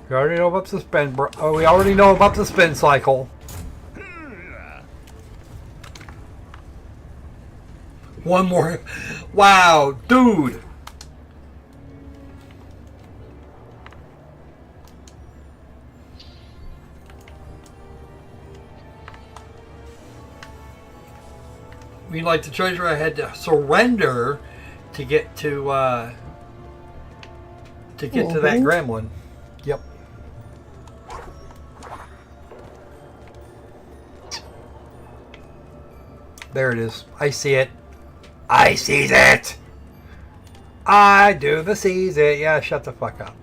We already know about the spin. We already know about the spin cycle. One more. Wow, dude. I mean, like the treasure I had to surrender to get to that gremlin. Yep. There it is. I see it. I sees it. I do the sees it. Yeah, shut the fuck up.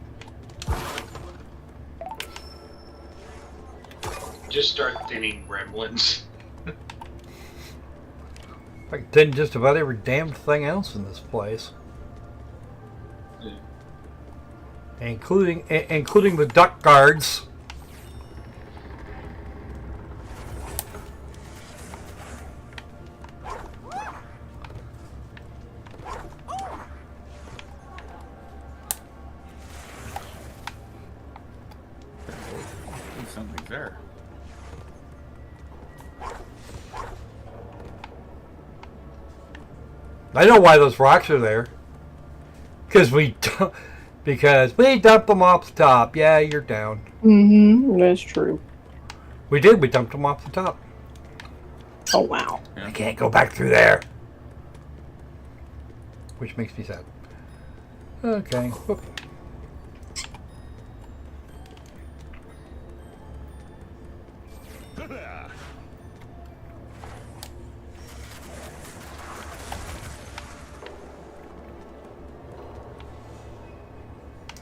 Just start thinning gremlins. I can thin just about every damn thing else in this place. Including the duck guards. Something's there. I know why those rocks are there. Because we dumped them off the top. Yeah, you're down. Mm-hmm. That's true. We did. We dumped them off the top. Oh, wow. I can't go back through there. Which makes me sad. Okay. Whoop.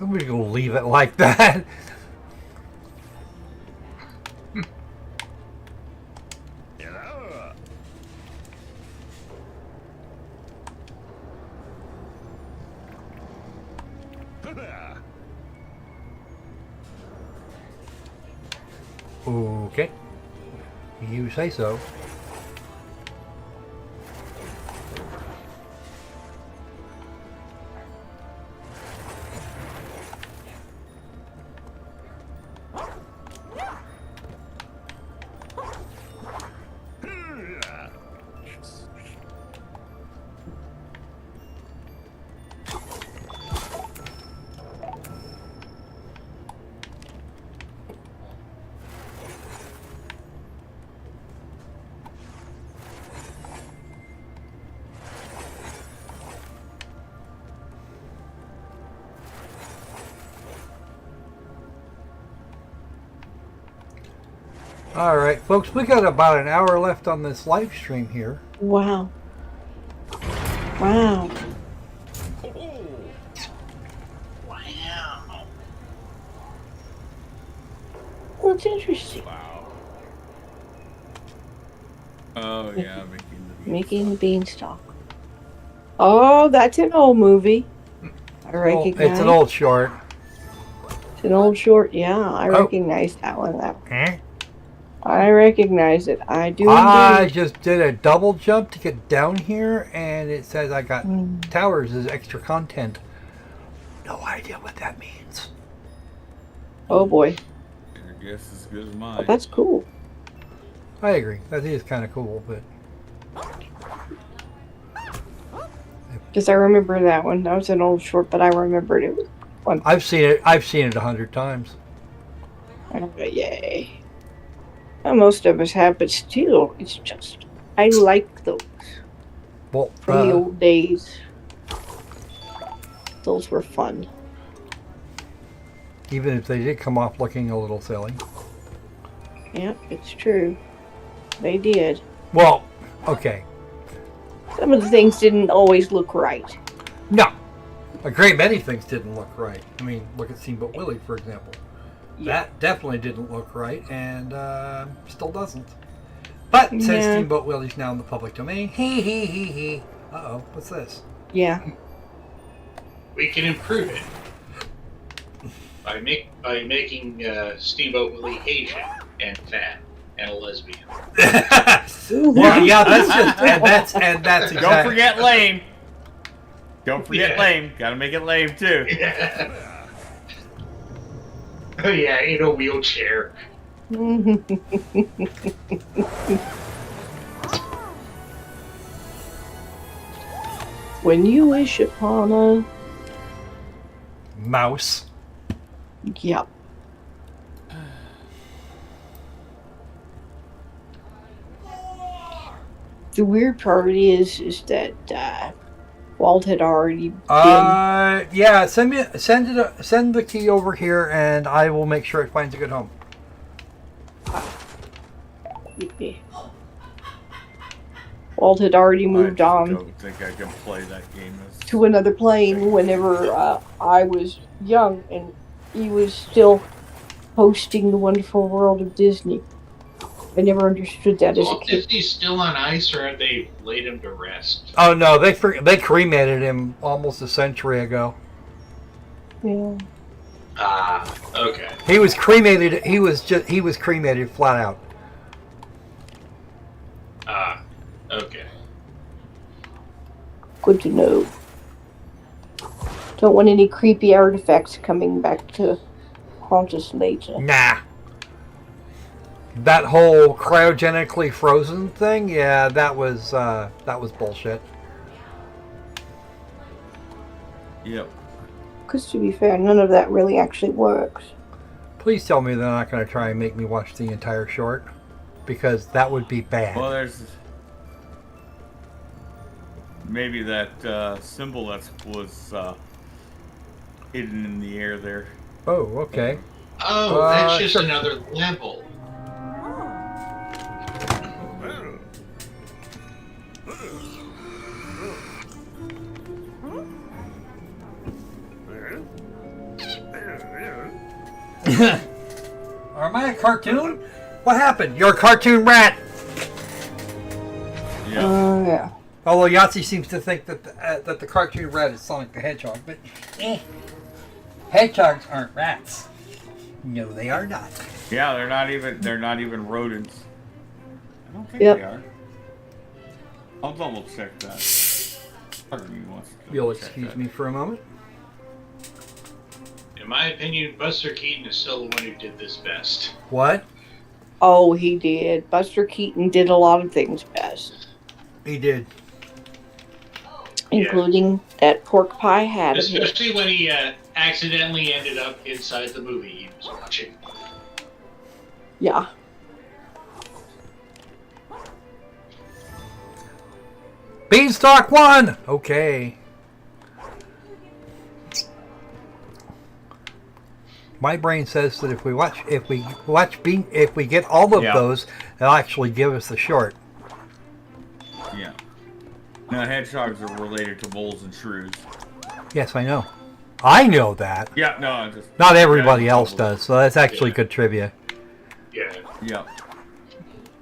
Nobody's gonna leave it like that. Okay. You say so. Alright, folks, we got about an hour left on this live stream here. Wow. Wow. Wow. Well, it's interesting. Wow. Oh yeah, Making the beanstalk. Oh, that's an old movie. I recognize. It's an old short. It's an old short. Yeah, I recognize that one. Huh? I recognize it. I do I indeed. just did a double jump to get down here, and it says I got towers as extra content. No idea what that means. Oh boy. Your guess is as good as Oh, mine. that's cool. I agree. That is kind of cool, but Because I remember that one. That was an old short, but I remembered it was one. I've seen it 100 times. Yay. Well, most of us have, but still, it's just. I like those Well, from the old days. Those were fun. even if they did come off looking a little silly. Yeah, it's true. They did. Well, okay. Some of the things didn't always look right. No. A great many things didn't look right. I mean, look at Steamboat Willie, for example. Yeah. That definitely didn't look right, and still doesn't. But since Yeah. Steamboat Willie's now in the public domain, he. Uh-oh, what's this? Yeah. We can improve it by making Steamboat Willie Asian and fat and a lesbian. Well, yeah, that's exactly. Don't forget lame. Don't forget lame. Gotta make it lame too. Oh yeah, in a wheelchair. When you wish upon a. Mouse. Yep. The weird part is that Walt had already been. Yeah, send the key over here, and I will make sure it finds a good home. Walt had already moved I on don't think I can play that game. to another plane whenever I was young, and he was still hosting the wonderful world of Disney. I never understood that as a Well, kid. Disney's still on ice, or have they laid him to rest? Oh no, they cremated him almost a century ago. Yeah. Ah, okay. He was cremated. He was cremated flat out. Ah, okay. Good to know. Don't want any creepy artifacts coming back to haunt us later. Nah. That whole cryogenically frozen thing, yeah, that was bullshit. Yep. Because to be fair, none of that really actually works. Please tell me they're not going to try and make me watch the entire short, because that would be bad. Well, there's maybe that symbol that was hidden in the air there. Oh, okay. Oh, that's just sure. another level. Am I a cartoon? What happened? You're a cartoon rat. Yeah. Yeah. Although Yahtzee seems to think that the cartoon rat is Sonic the Hedgehog, but hedgehogs aren't rats. No, they are not. Yeah, they're not even rodents. I don't think Yep. they are. I'll double check that. Part of me wants to You'll double check excuse that. me for a moment. In my opinion, Buster Keaton is still the one who did this best. What? Oh, he did. Buster Keaton did a lot of things best, He did. including that pork pie hat of his. Especially when he accidentally ended up inside the movie he was watching. Yeah. Beanstalk won. Okay. My brain says that if we get all of Yeah. those, they'll actually give us the short. Yeah. Now, hedgehogs are related to moles and shrews. Yes, I know. I know that. Yeah, no, I just... Not everybody Yeah, else does, so that's actually good trivia. Yeah. Yeah.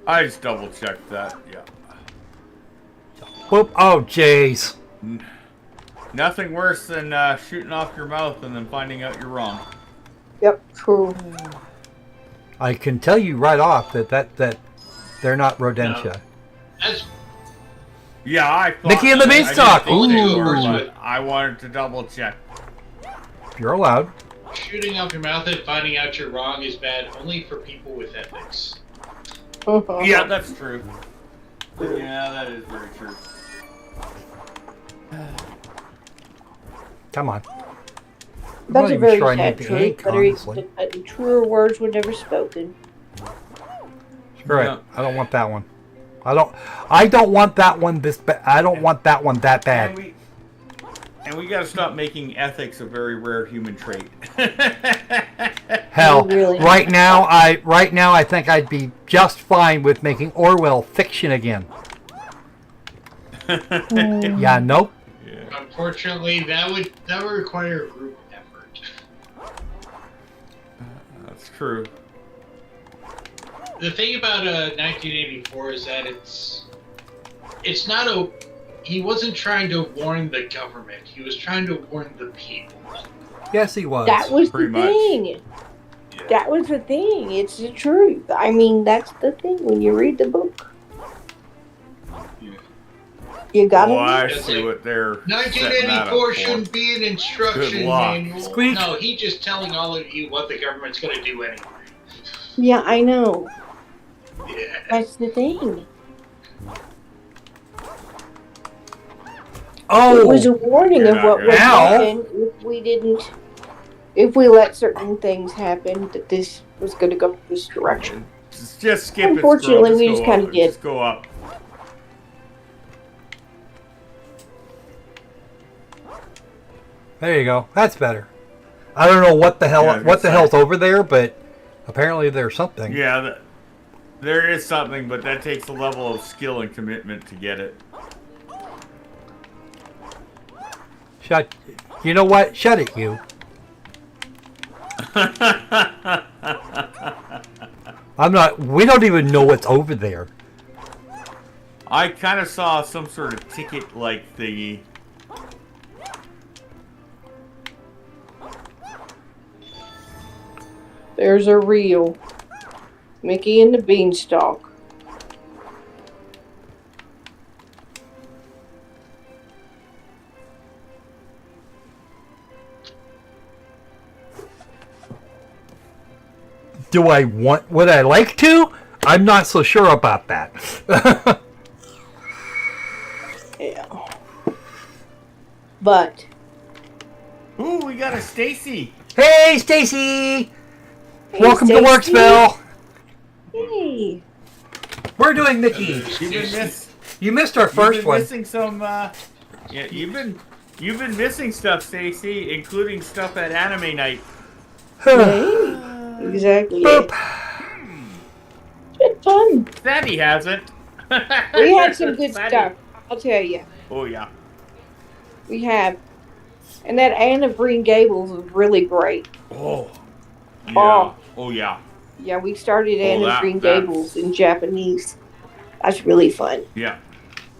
I just double checked that, yeah. Whoop! Oh, jeez. Nothing worse than shooting off your mouth and then finding out you're wrong. Yep, true. I can tell you right off that they're not rodentia. No. That's Yeah, I thought Mickey and the I didn't Beanstalk. think they Ooh. were, but I wanted to double check. You're allowed. shooting off your mouth and finding out you're wrong is bad only for people with ethics. Yeah, that's true. Yeah, that is very true. Come on. That's a very sure I sad need the truth. ink, Better honestly. truer words were never spoken. Screw it. Yeah. I don't want that one. I don't want that one this bad. I don't want that one that bad. And we gotta stop making ethics a very rare human trait. Hell, Really? right now I think I'd be just fine with making Orwell fiction again. Yeah, nope. Yeah. Unfortunately, that would require a group effort. That's true. The thing about 1984 is that it's not a. He wasn't trying to warn the government. He was trying to warn the people. Yes, he was. That was Pretty the much. thing. Yeah. That was the thing. It's the truth. I mean, that's the thing when you read the book. Yeah. You gotta. Oh, I It's see like what they're setting that up 1984 for. shouldn't be an instruction Good luck. manual. Squeak. No, he's just telling all of you what the government's going to do anyway. Yeah, I know. Yeah. That's the thing. Oh, It was a warning You're of not what would right. happen if we let certain things happen. That this was going to go this direction. Just skip it. Unfortunately, scroll, we go just kinda up, did. Just go up. there you go. That's better. I don't know what the hell Yeah, what the it's hell's over there, but apparently there's something. Yeah, there is something, but that takes a level of skill and commitment to get it. Shut. You know what? Shut it, you. I'm not. We don't even know what's over there. I kind of saw some sort of ticket-like thingy. There's a reel. Mickey and the Beanstalk. Do I want? Would I like to? I'm not so sure about that. Yeah. But Ooh, we got a Stacy. Hey, Stacy! Hey, Welcome to Stacy. Worksville. hey, We're doing Mickey. You missed our You've first been one. missing some. Yeah, you've been missing stuff, Stacy, including stuff at Anime Night. hey. Exactly. Boop. It's fun. Sandy hasn't. We had some good Sandy. stuff. I'll tell you. Oh yeah. We have. And that Anne of Green Gables was really great. Oh. Yeah. Oh. Oh yeah. Yeah, we started Anne of that- Green that's- Gables in Japanese. That's really fun. Yeah.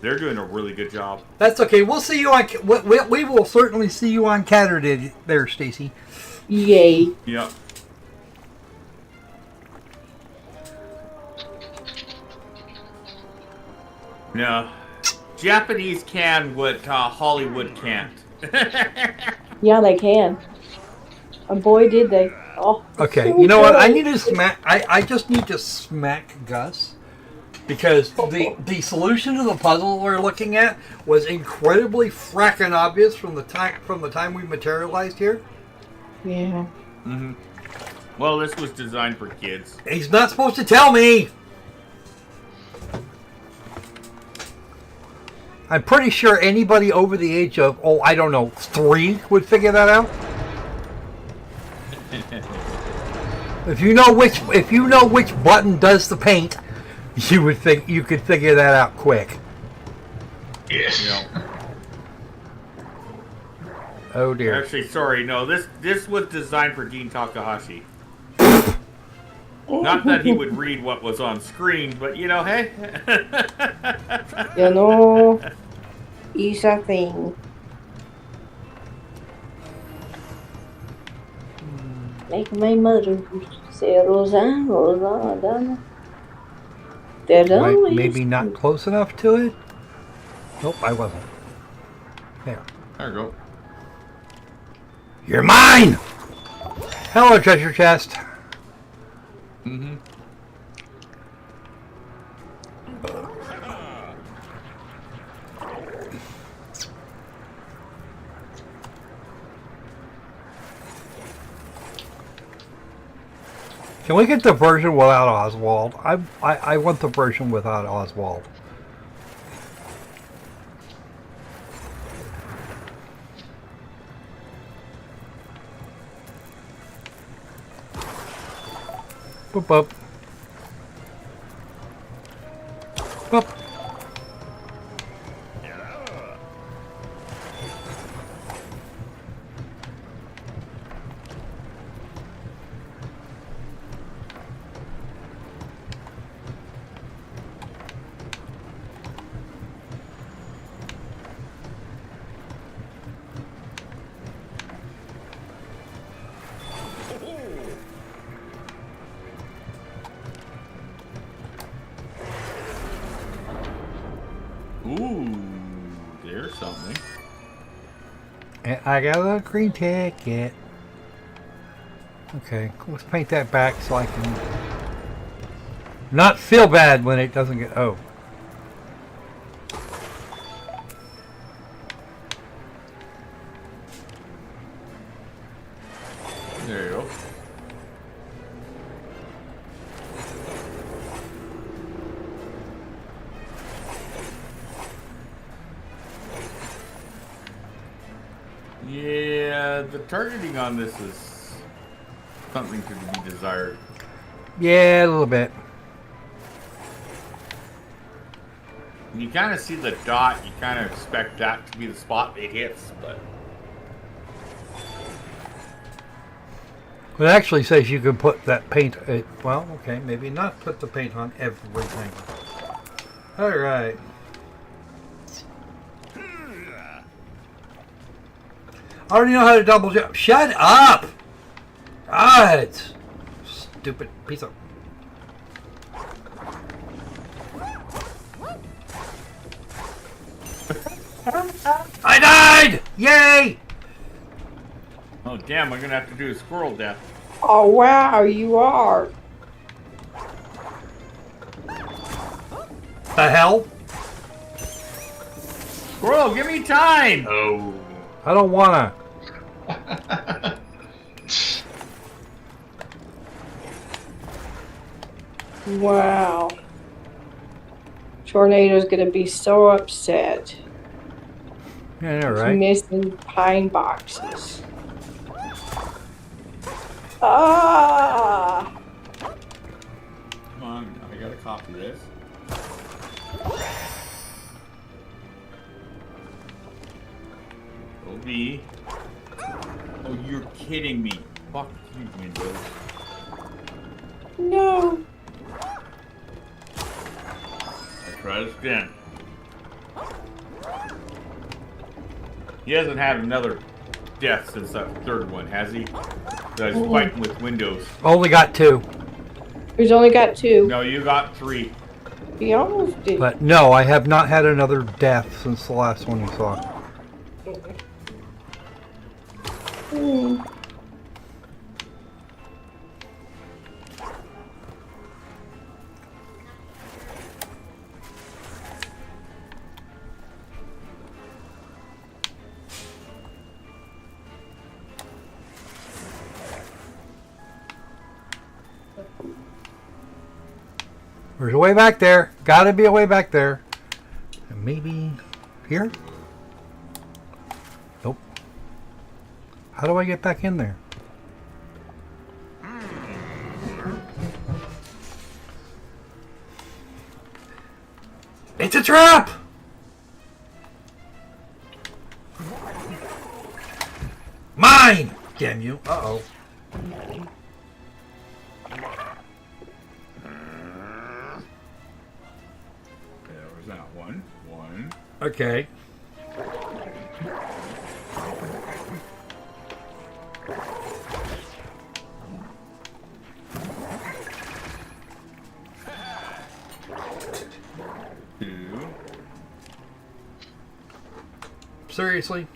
They're doing a really good job. That's okay. We'll see you on. We will certainly see you on Saturday there, Stacy. Yay. Yep. No. Japanese can what Hollywood can't. Yeah, they can. And boy, did they. Oh. Okay, so you know what? I good. need to smack. I just need to smack Gus because the solution to the puzzle we're looking at was incredibly frackin' obvious from the time we materialized here. Yeah. Mm-hmm. Well, this was designed for kids. He's not supposed to tell me. I'm pretty sure anybody over the age of, I don't know, 3 would figure that out. If you know which button does the paint, you would think you could figure that out quick. Yes. You know. Oh dear. Actually, sorry, no. This was designed for Dean Takahashi. Not that he would read what was on screen, but you know, hey. You know, it's a thing. Make my mother say Rosa, Rosa, Donna. There's always Maybe not close enough to it? Nope, I wasn't. There. There we go. You're mine! Hello, treasure chest. Mm-hmm. Can we get the version without Oswald? I want the version without Oswald. Boop boop. Boop. Ooh, there's something. And I got a green ticket. Okay, let's paint that back so I can not feel bad when it doesn't get... Oh. There you go. Yeah, the targeting on this is something to be desired. Yeah, a little bit. When you kind of see the dot, you kind of expect that to be the spot it hits, but... It actually says you can put that paint... well, okay, maybe not put the paint on everything. Alright. I already know how to double jump. Shut up! God! Stupid piece of... I died! Yay! Oh, damn, I'm gonna have to do a squirrel death. Oh wow, you are. The hell? Squirrel, give me time! Oh. I don't wanna. Wow. Tornado's gonna be so upset. Yeah, you're He's right. missing pine boxes. Ah! Come on, I gotta copy this. OB. Oh, you're kidding me. Fuck you, Windows. No. Let's try this again. He hasn't had another death since that third one, has he? So he's fighting with Windows. Only got 2. He's only got 2. No, you got 3. He almost did. But no, I have not had another death since the last one you saw. Hmm. There's a way back there. Gotta be a way back there. And maybe here? Nope. How do I get back in there? It's a trap! Mine! Damn you. Uh-oh. There was that one. One. Okay. Seriously?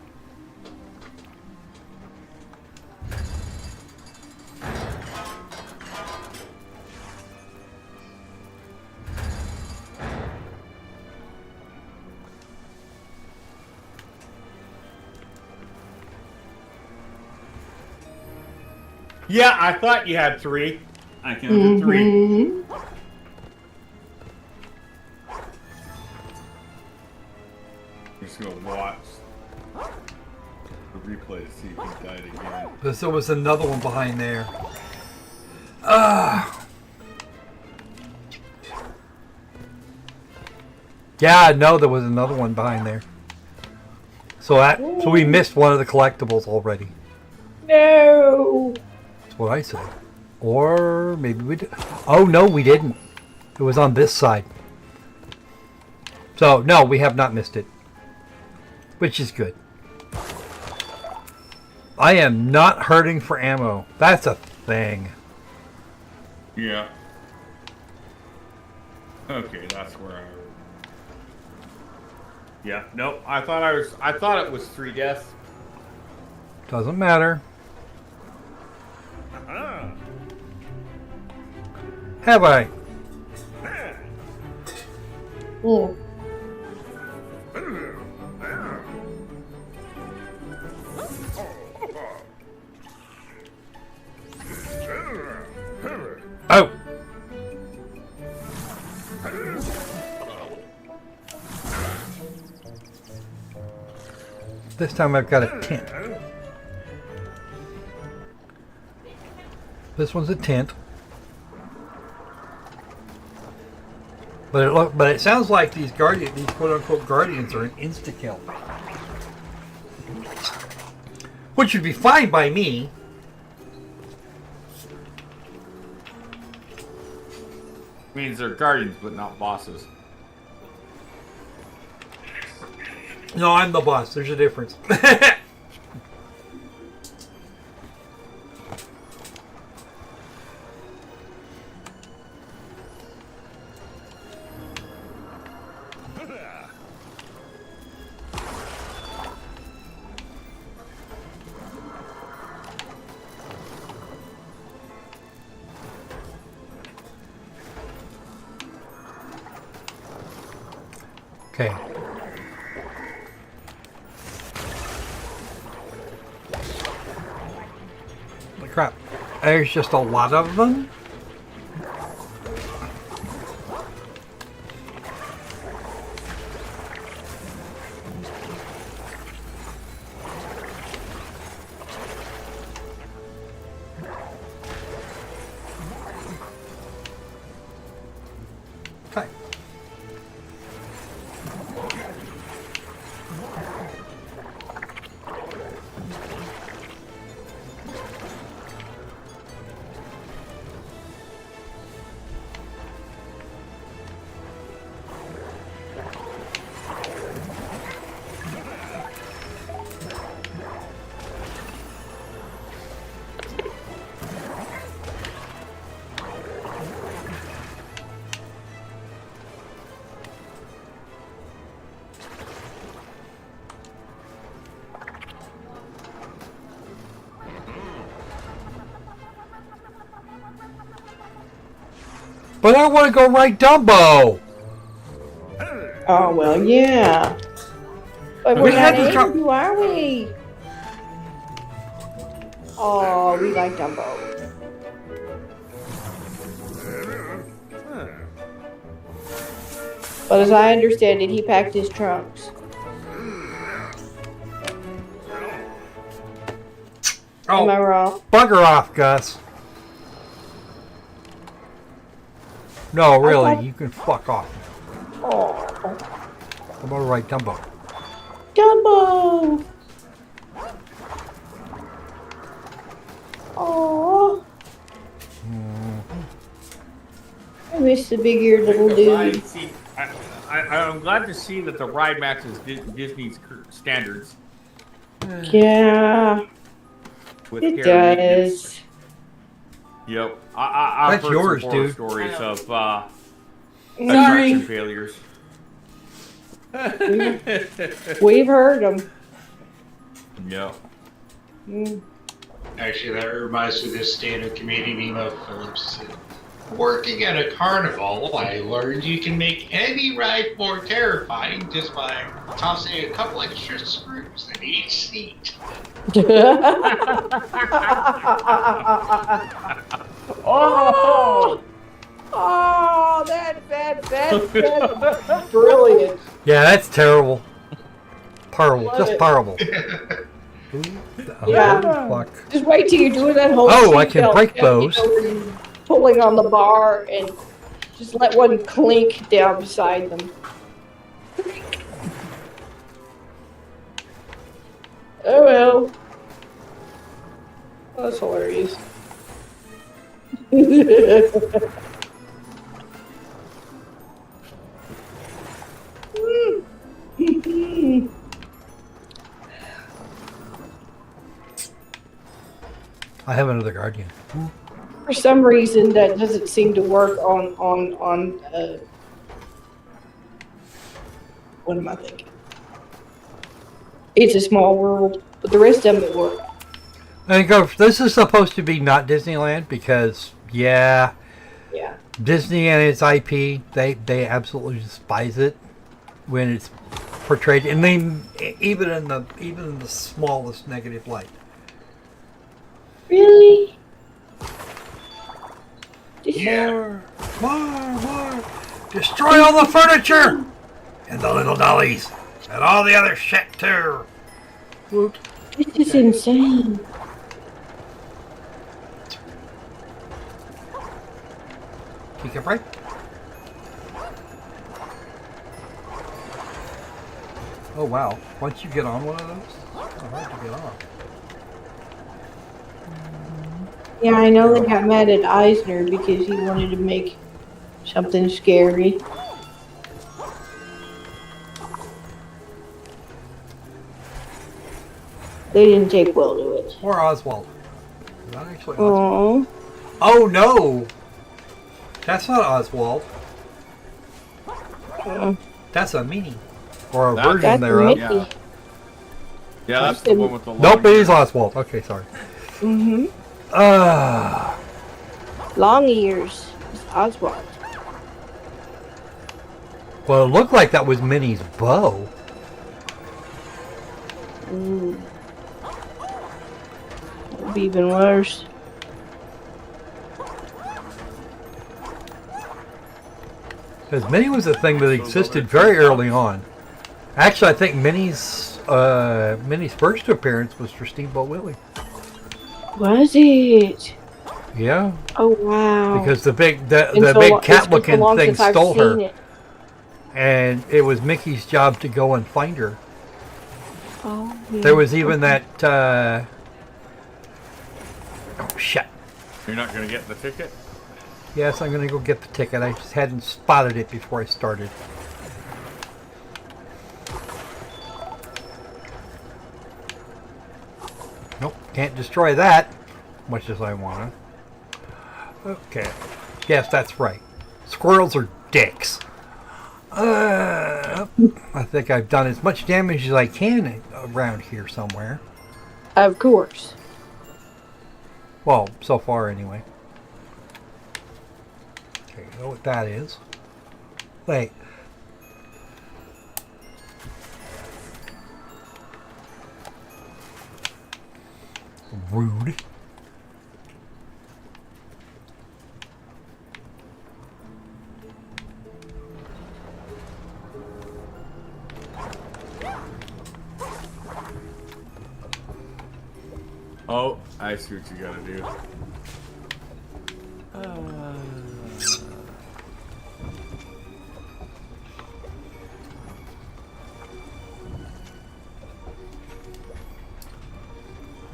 Yeah, I thought you had 3. I counted 3. Mm-hmm. I'm just gonna watch the replay to see if he died again. Because there was another one behind there. Ah. Yeah, I know there was another one behind there. So we missed one of the collectibles already. No. That's what I said. Or maybe we did. Oh no, we didn't. It was on this side. So no, we have not missed it. Which is good. I am not hurting for ammo. That's a thing. Yeah. Okay, that's where I. Yeah. Nope. I thought it was 3 deaths. Doesn't matter. Have I? Mm. Oh! This time I've got a tent. This one's a tent. But it sounds like these quote-unquote guardians are an insta-kill. Which would be fine by me. Means they're guardians, but not bosses. No, I'm the boss. There's a difference. Okay. Holy crap. There's just a lot of them. Okay. But I want to go right Dumbo. Oh, well, yeah. But We we're had not to try- able to, are we? Oh, we like Dumbo. But as I understand it, he packed his trunks. Am I wrong? Bugger off, Gus. No, really, thought- you can fuck off. Oh, I'm all right, Dumbo. Dumbo! Oh, I miss the big-eared little dude. I'm glad to see that the ride matches Disney's standards. Yeah, With it care and maintenance. does. Yep. I've That's heard yours, some horror dude. stories of Sorry. attraction failures. We've heard them. Yeah. Mm. Actually, that reminds me of this stand-up comedian Emo Phillips said, working at a carnival, I learned you can make any ride more terrifying just by tossing a couple extra screws in each seat. Oh! Oh, that's brilliant. Yeah, that's terrible. Terrible. Love Just it. terrible. Who the Yeah. fuck? Just wait till you're doing that whole Oh, I can seatbelt break thing, you those. know, where you're pulling on the bar and just let one clink down beside them. Oh well. That's hilarious. I have another guardian. For some reason, that doesn't seem to work on what am I thinking? It's a Small World, but the rest of them work. I think this is supposed to be not Disneyland because, yeah, Yeah. Disney and its IP, they absolutely despise it when it's portrayed, and they even in the smallest negative light. Really? Yeah. More! Destroy all the furniture and the little dollies and all the other shit too. Whoop. This is insane. Take a break. Oh wow! Once you get on one of those, it's hard to get off. Yeah, I know they got mad at Eisner because he wanted to make something scary. They didn't take well to it. Or Oswald. Not actually Oswald. Oh. Oh no! That's not Oswald. That's a mini. Or a That's version That's thereof. Mickey. Yeah. Yeah, that's the one with the long Nope, it is ears. Oswald. Okay, sorry. Mm-hmm. Long ears. It's Oswald. Well, it looked like that was Minnie's bow. Ooh. That'd be even worse. Because Minnie was a thing that existed very early on. Actually, I think Minnie's first appearance was for Steamboat Willie. Was it? Yeah, Oh wow. because the big It's cat been so looking long thing since I've stole her, seen it. and it was Mickey's job to go and find her. Oh, yeah. There was even that. Oh shit! You're not going to get the ticket? Yes, I'm gonna go get the ticket. I just hadn't spotted it before I started. Nope, can't destroy that, much as I wanna. Okay. Yes, that's right. Squirrels are dicks. I think I've done as much damage as I can around here somewhere. Of course. Well, so far anyway. Okay, you know what that is. Wait. Rude. Oh, I see what you gotta do.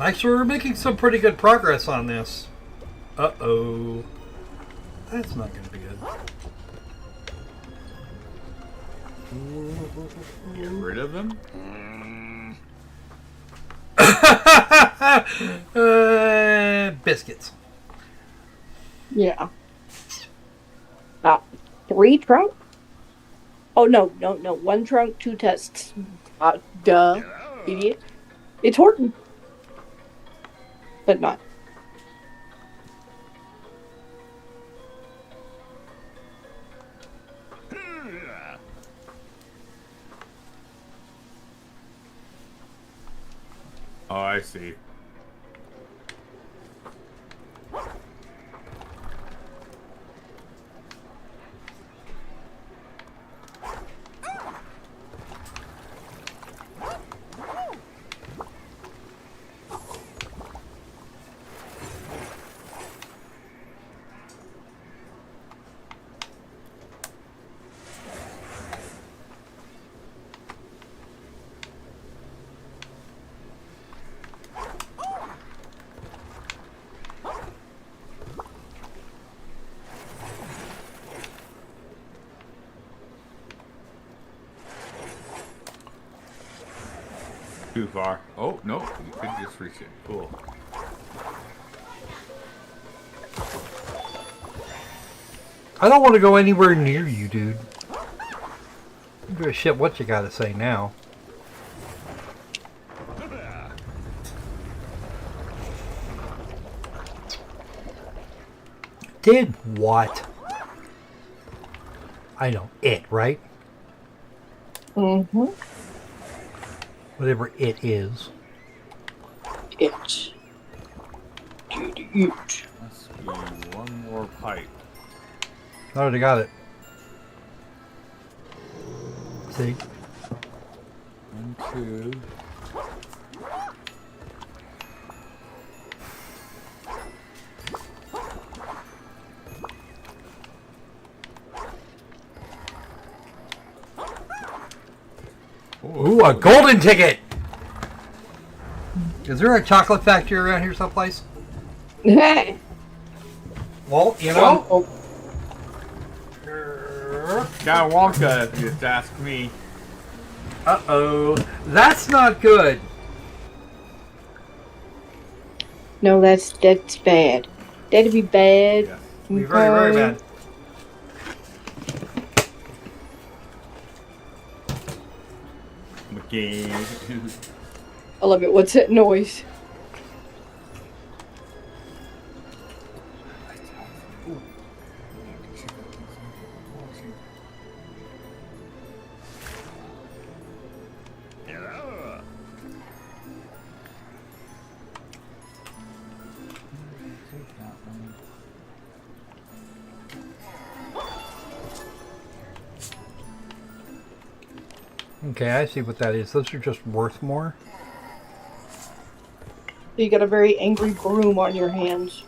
Actually, we're making some pretty good progress on this. Uh-oh. That's not going to be good. Get rid of them? Biscuits. Yeah. 3 trunk? Oh no, 1 trunk, 2 tests. Duh, idiot. It's Horton. But not. Oh, I see. Too far. Oh, no. You could just reach it. Cool. I don't want to go anywhere near you, dude. I don't give a shit what you gotta say now. Did what? I know, it, right? Mm-hmm. Whatever it is. It. It. Must be one more pipe. I already got it. See? 1, 2. Ooh, a golden ticket! Is there a chocolate factory around here someplace? Hey. Well, you know. Oh, Got Wonka, if you just ask me. Uh-oh. That's not good. no, that's bad. That'd be bad. Yes. Be very, very bad. McGee. I love it. What's that noise? Okay, I see what that is. Those are just worth more. You got a very angry broom on your hands.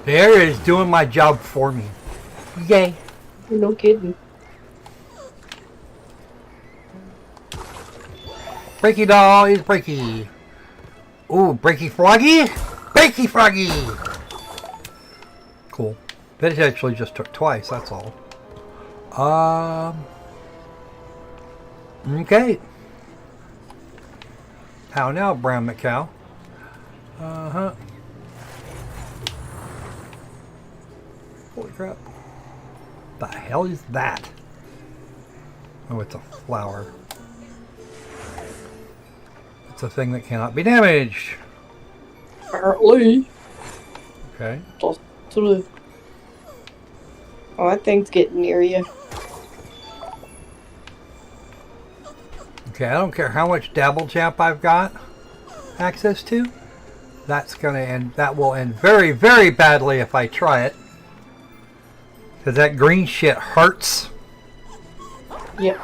Bear is doing my job for me. Yay. No kidding. Breaky doll is breaky. Ooh, breaky froggy? Breaky froggy! Cool. That actually just took twice, that's all. Okay. How now, Brown McCow? Uh-huh. Holy crap. The hell is that? Oh, it's a flower. It's a thing that cannot be damaged. Apparently. Okay. Oh, that thing's getting near you. Okay, I don't care how much dabble jap I've got access to. That's gonna end. That will end very, very badly if I try it. Because that green shit hurts. Yep.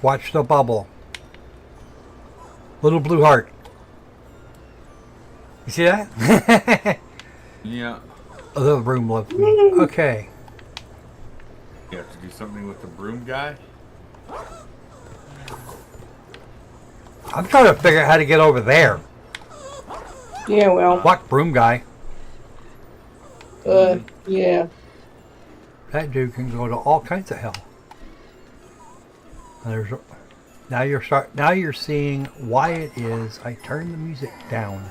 Watch the bubble. Little blue heart. You see that? Yeah. The room loves me. Okay. You have to do something with the broom guy? I'm trying to figure out how to get over there. Yeah, well, What broom guy? yeah. That dude can go to all kinds of hell. There's now you're seeing why it is I turn the music down,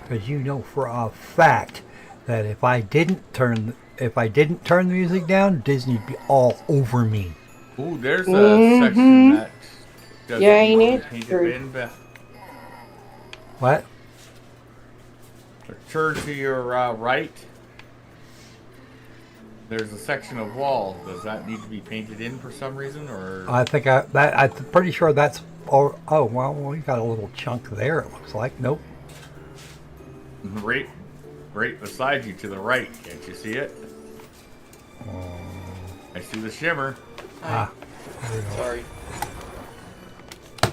because you know for a fact that if I didn't turn the music down, Disney'd be all over me. Ooh, there's a section that doesn't Yeah, ain't need to it? be painted True. in, Beth. What? Turn to your right. There's a section of wall. Does that need to be painted in for some reason, or? I'm pretty sure that's. Oh well, we got a little chunk there. It looks like. Nope. Right beside you to the right. Can't you see it? I see the shimmer. Ah. Sorry.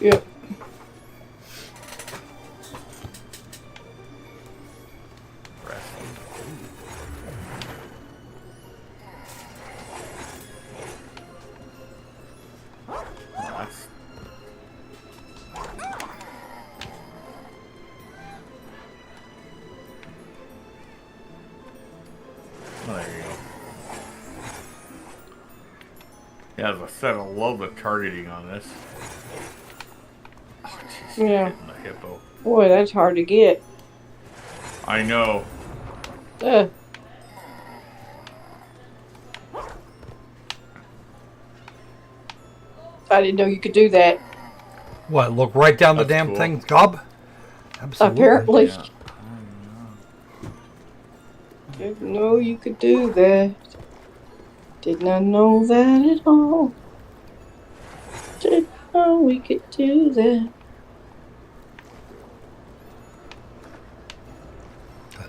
Yep. That's... Oh, there you go. Yeah, as I said, I love the targeting on this. Oh, jeez, Yeah. hitting the hippo. Boy, that's hard to get. I know. Uh, I didn't know you could do that. What? Look right down the That's damn cool. thing's gob? Absolutely. Apparently. Yeah. Didn't know you could do that. Did not know that at all. Didn't know we could do that.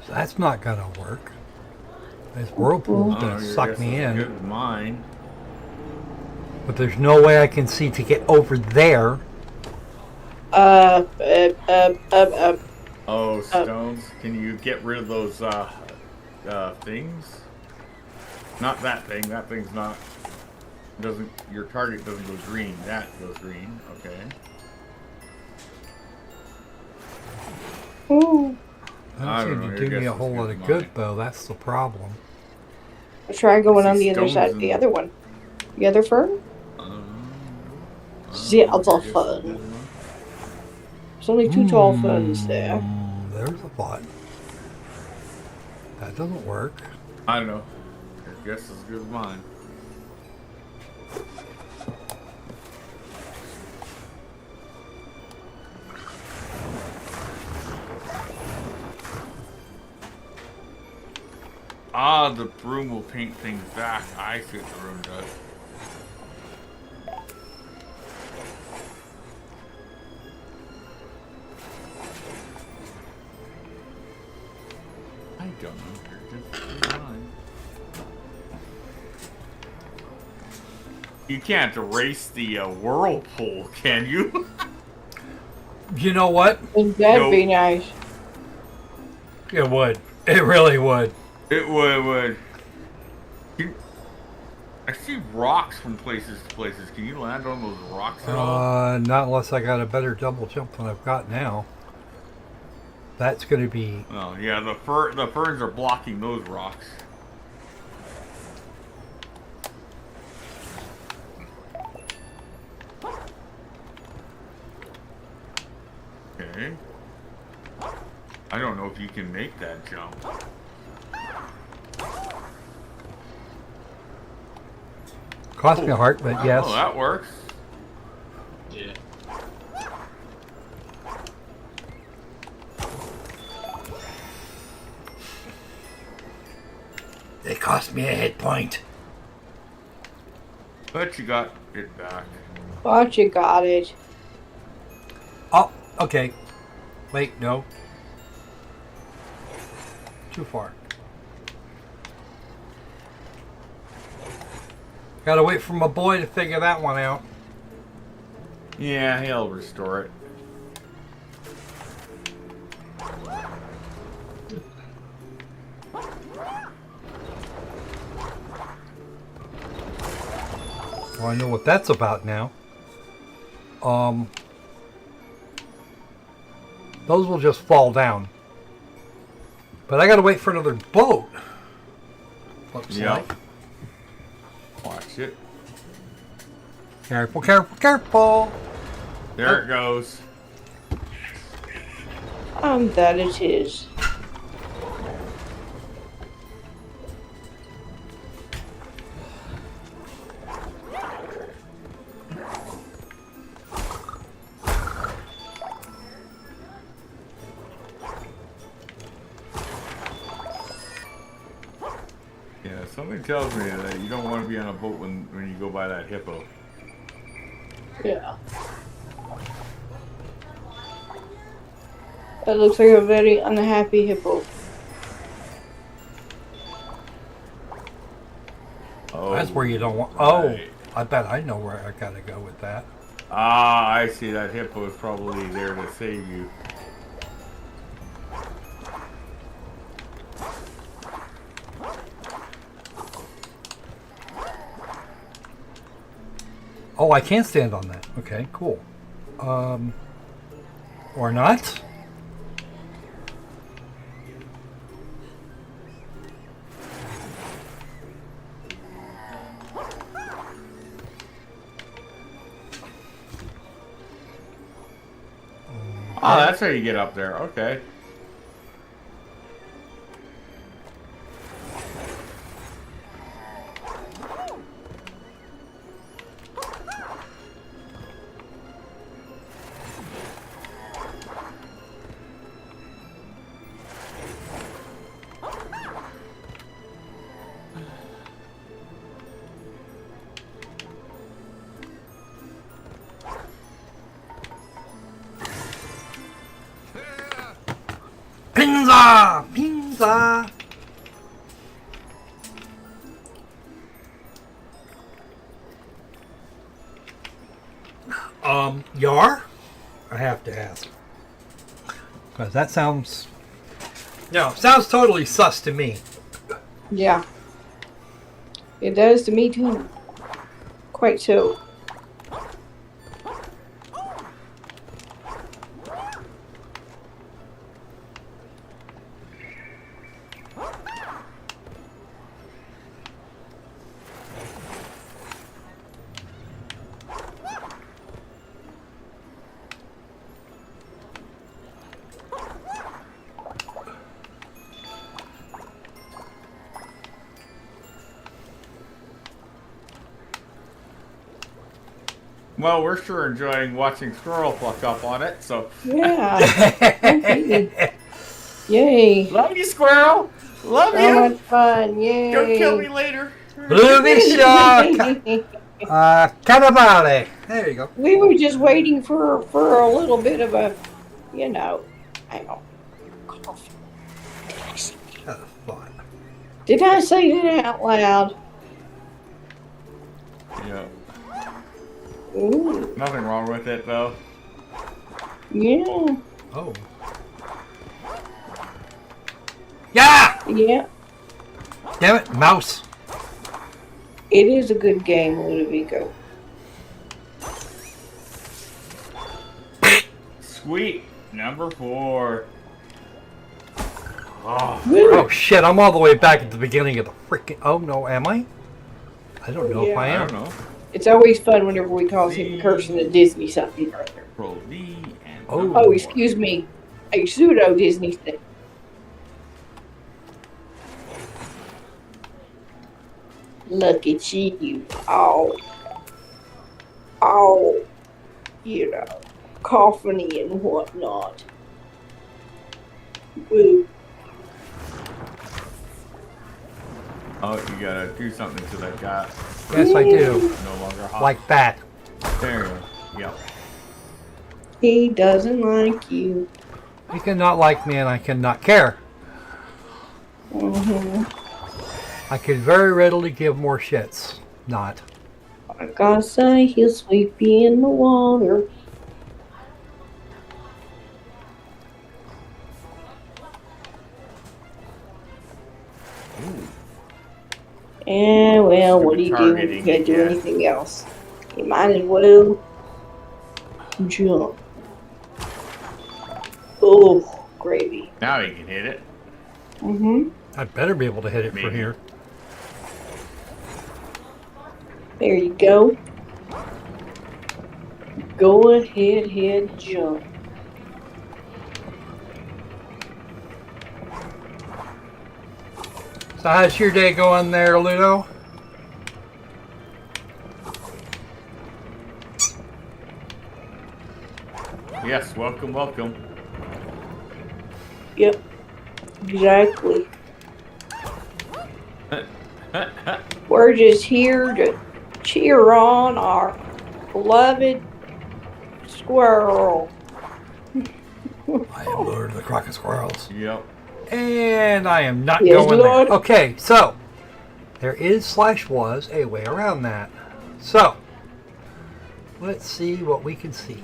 That's not gonna work. This whirlpool's Oh, gonna your suck guess me is as in. good as mine. But there's no way I can see to get over there. Oh, stones. Can you get rid of those things? Not that thing. That thing's not. Doesn't your target doesn't go green? That goes green. Okay. Ooh. I That don't seemed know, to your do me guess a is whole good lot as of good, mine. though. That's the problem. Try going I on see the other stones side. in The the- other one. The other fern? The Your other guess is fern. good as mine. There's only two tall ferns there. There's a thought. That doesn't work. I don't know. Your guess is as good as mine. Ah, the broom will paint things back. I see what the broom does. I don't know. You're just mine. You can't erase the whirlpool, can you? You know what? Wouldn't that Nope. be nice? It would. It really would. It would. I see rocks from places to places. Can you land on those rocks at all? Not unless I got a better double jump than I've got now. That's going to be... Oh yeah, the ferns are blocking those rocks. Okay. I don't know if you can make that jump. Cost me a heart, but yes. Oh, that works. Yeah. It cost me a hit point. But you got it back. But you got it. Oh, okay. Wait, no. Too far. Gotta wait for my boy to figure that one out. Yeah, he'll restore it. I know what that's about now. Those will just fall down. But I gotta wait for another boat. Looks like. Watch it. Careful, careful, careful! There it goes. That it is. Yeah, something tells me that you don't want to be on a boat when you go by that hippo. Yeah. That looks like a very unhappy hippo. Oh, That's where you don't want. right. Oh, I bet I know where I gotta go with that. Ah, I see. That hippo is probably there to save you. Oh, I can stand on that. Okay, cool. Or not? Oh, that's how you get up there. Okay. Pinza! Pinza! Yar? I have to ask. Because that sounds... No, sounds totally sus to me. Yeah. It does to me too. Quite so. Well, we're sure enjoying watching Squirrel pluck up on it, so... Yeah. Okay. Yay. Love you, Squirrel! Love So you! much fun. Yay. Don't kill me later. Luvisha! Cannavale! There you go. We were just waiting for a little bit of a, you know, I don't cough. Fun. Did I say that out loud? Yeah. Ooh. Nothing wrong with it, though. Yeah. Oh. Yeah! Yeah. Damn it, mouse. It is a good game, Ludovico. Sweet. Number 4. Oh, Oh shit, I'm all the way back at the beginning of the freaking... Oh no, am I? I don't know if Yeah. I I am. don't know. It's always fun whenever we cause him cursing at Disney something or other. Control V and... Oh. number Oh, 4. excuse me. A pseudo Disney thing. Look at you. All, you know, coughing and whatnot. Woo. Oh, you gotta do something to that guy. Yes, I do. No longer hot. Like that. There you go. Yep. He doesn't like you. You cannot like me and I cannot care. Mm-hmm. I could very readily give more shits. Not. I gotta say, he'll sweep you in the water. Yeah, well, what do you do when you can't do anything else? You might as well jump. Oh, gravy. Now you can hit it. Mm-hmm. I better be able to hit it from Maybe. here. There you go. Go ahead, jump. So how's your day going there, Ludo? Yes, welcome, welcome. Yep. Exactly. We're just here to cheer on our beloved squirrel. I am Lord of the Crockett Squirrels. Yep. And I am not Yes, going Lord. there. Okay, so there is / was a way around that. So let's see what we can see.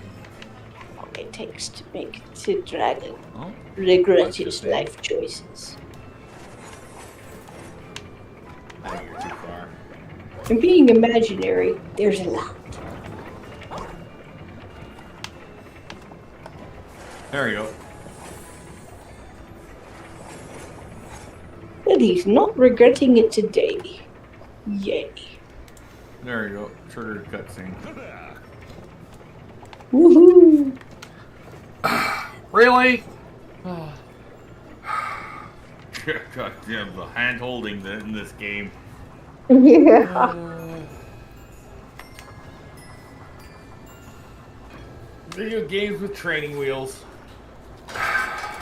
All it takes to make the dragon Oh, regret What's the his thing? life choices. I think you're too far. And being imaginary, there's a lot. There you go. But he's not regretting it today. Yay. There you go. Triggered cutscene. Woohoo! Really? God damn, the hand holding in this game. Yeah. Video games with training wheels.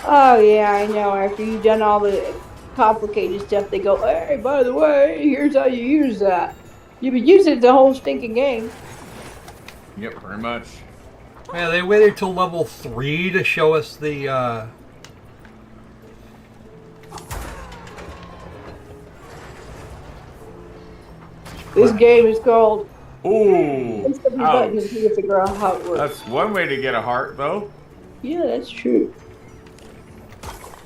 Oh, yeah, I know. After you've done all the complicated stuff, they go, hey, by the way, here's how you use that. You've been using it the whole stinking game. Yep, pretty much. Yeah, they waited till level 3 to show us the This game is called Ooh, Press every button ouch. until you figure out how it works. That's one way to get a heart, though. Yeah, that's true.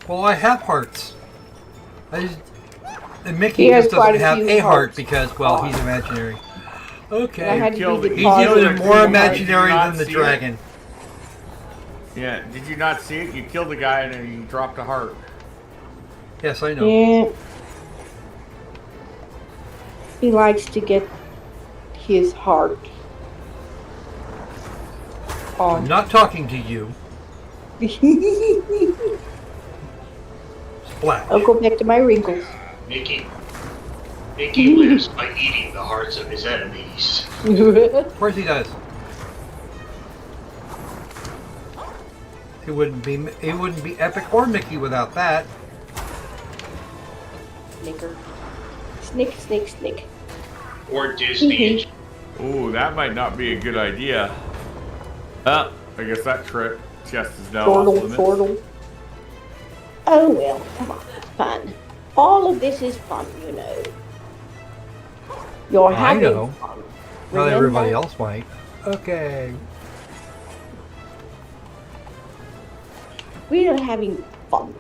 Well, I have hearts. And Mickey He has just quite doesn't a have few a heart hearts. because, well, he's imaginary. I Okay. had to killed do it. the He He's killed even it. more Did you imaginary not than the see it? dragon. Yeah, did you not see it? You killed the guy and then you dropped a heart. Yes, I know. Yeah. He likes to get his heart I'm on. not talking to you. Splash. I'll go back to my wrinkles. Mickey lives by eating the hearts of his enemies. Of course he does. He wouldn't be Epic or Mickey without that. Snicker. Snick. Or Disney. Ooh, that might not be a good idea. I guess that chest is now off limits. Chortle. Oh well, come on, it's fun. All of this is fun, you know. You're I having know. fun. Not Remember? everybody else might. Okay. We are having fun.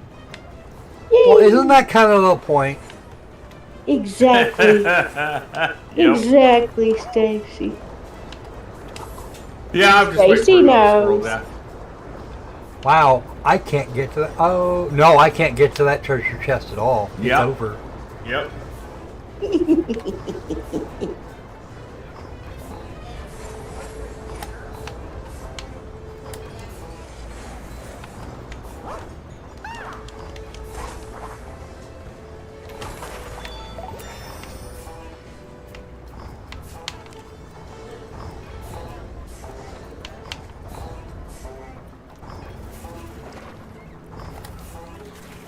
Yay! Well, isn't that kind of the point? Exactly. Yep. Exactly, Stacy. Yeah, I'm just waiting Stacy for another squirrel knows. death. Wow, I can't get to that. Oh, no, I can't get to that treasure chest at all. It's Yep. over. Yep.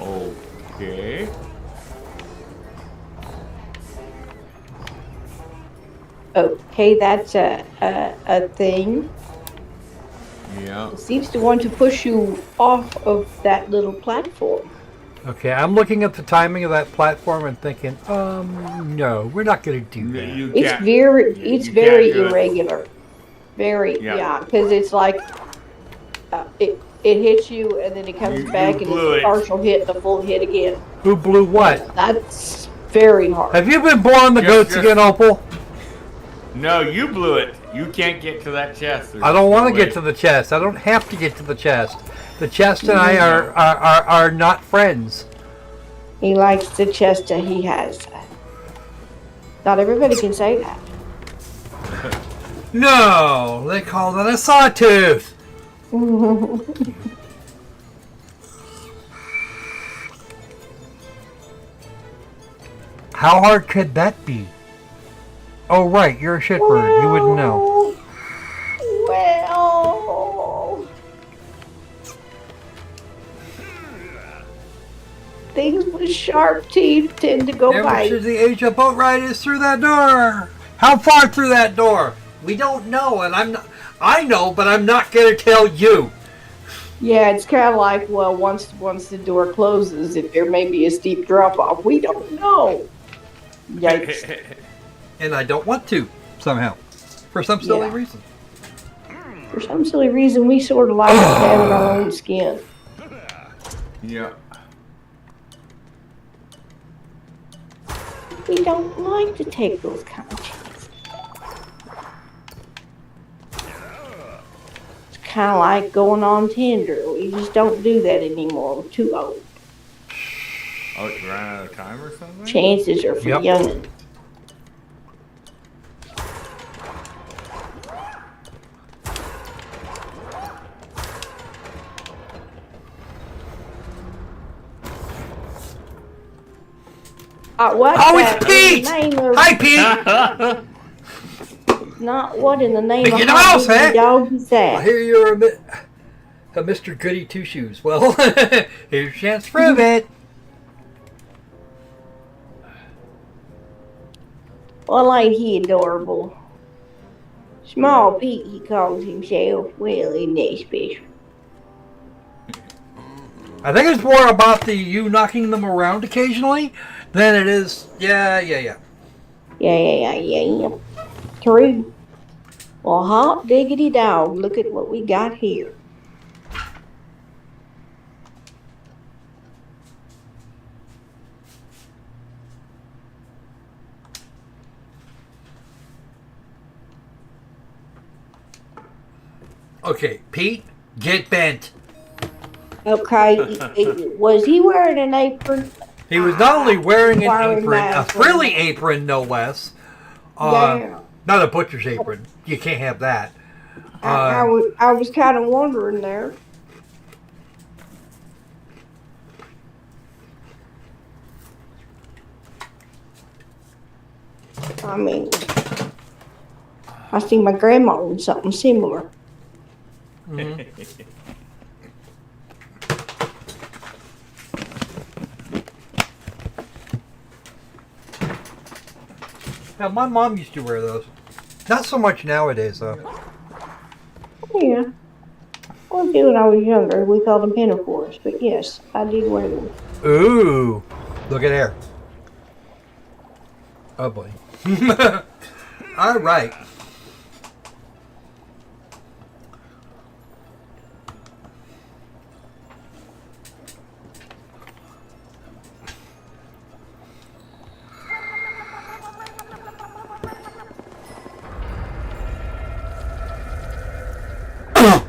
Okay. Okay, that's a thing. Yeah. It seems to want to push you off of that little platform. Okay, I'm looking at the timing of that platform and thinking, no, we're not going to do that. You It's can't- very, yeah, it's you very can't do it. irregular. Very, Yeah. yeah, because it's like it hits you and then it comes You back and blew it's it. a partial hit and a full hit again. Who blew what? That's very hard. Have you been blowing the Just- goats just- again, Opal? No, you blew it. You can't get to that chest. I don't want to get to the chest. I don't have to get to the chest. The chest and I are not friends. He likes the chest that he has. Not everybody can say that. No, they call that a sawtooth. How hard could that be? Oh, right, you're a shitbird. You wouldn't know. Well, things with sharp teeth tend to go Never bite. should the age of boat ride is through that door. How far through that door? We don't know, and I'm not. I know, but I'm not going to tell you. Yeah, it's kind of like, well, once the door closes, if there may be a steep drop off, we don't know. Yikes! And I don't want to somehow, for some silly reason. For some silly reason, we sort of like having our own skin. Yeah. We don't like to take those kind of chances. It's kind of like going on Tinder. We just don't do that anymore. We're too old. Oh, you ran out of time or something? Chances are for youngins. What Oh, it's Pete! Hi, Pete! Not what in the name Mickey of Mouse, how dog is I that? hear you're a Mr. Goody Two Shoes. Well, here's your chance to prove it. Well, ain't he adorable? Small Pete, he calls himself. Well, isn't that special? I think it's more about you knocking them around occasionally than it is. Yeah. Yeah. True. Well, hot diggity dog, look at what we got here. Okay, Pete, get bent. Okay, was he wearing an apron? He was not only wearing an Wearing apron, a that frilly apron, no less. Yeah. Not a butcher's apron. You can't have that. I was kind of wondering there. I mean, I see my grandma in something similar. Now, my mom used to wear those. Not so much nowadays, though. Yeah. Well, when I was younger, we called them pinafores, but yes, I did wear them. Ooh, look at there. Oh boy. All right.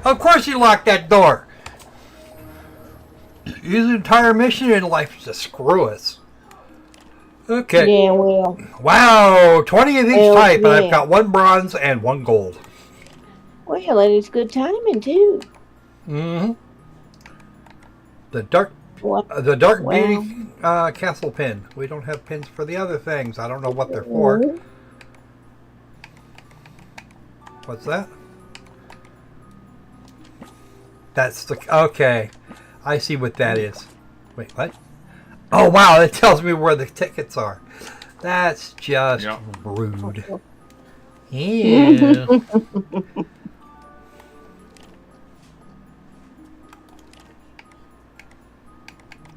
Of course you locked that door. His entire mission in life is to screw us. Okay. Yeah, well. Wow, 20 of each Well, type, and I've yeah. got 1 bronze and 1 gold. Well, and it's good timing, too. Mm-hmm. The dark What? beauty castle pin. We don't have pins for the other things. I don't know what they're for. What's that? That's the okay. I see what that is. Wait, what? Oh wow, it tells me where the tickets are. That's just rude. Yeah.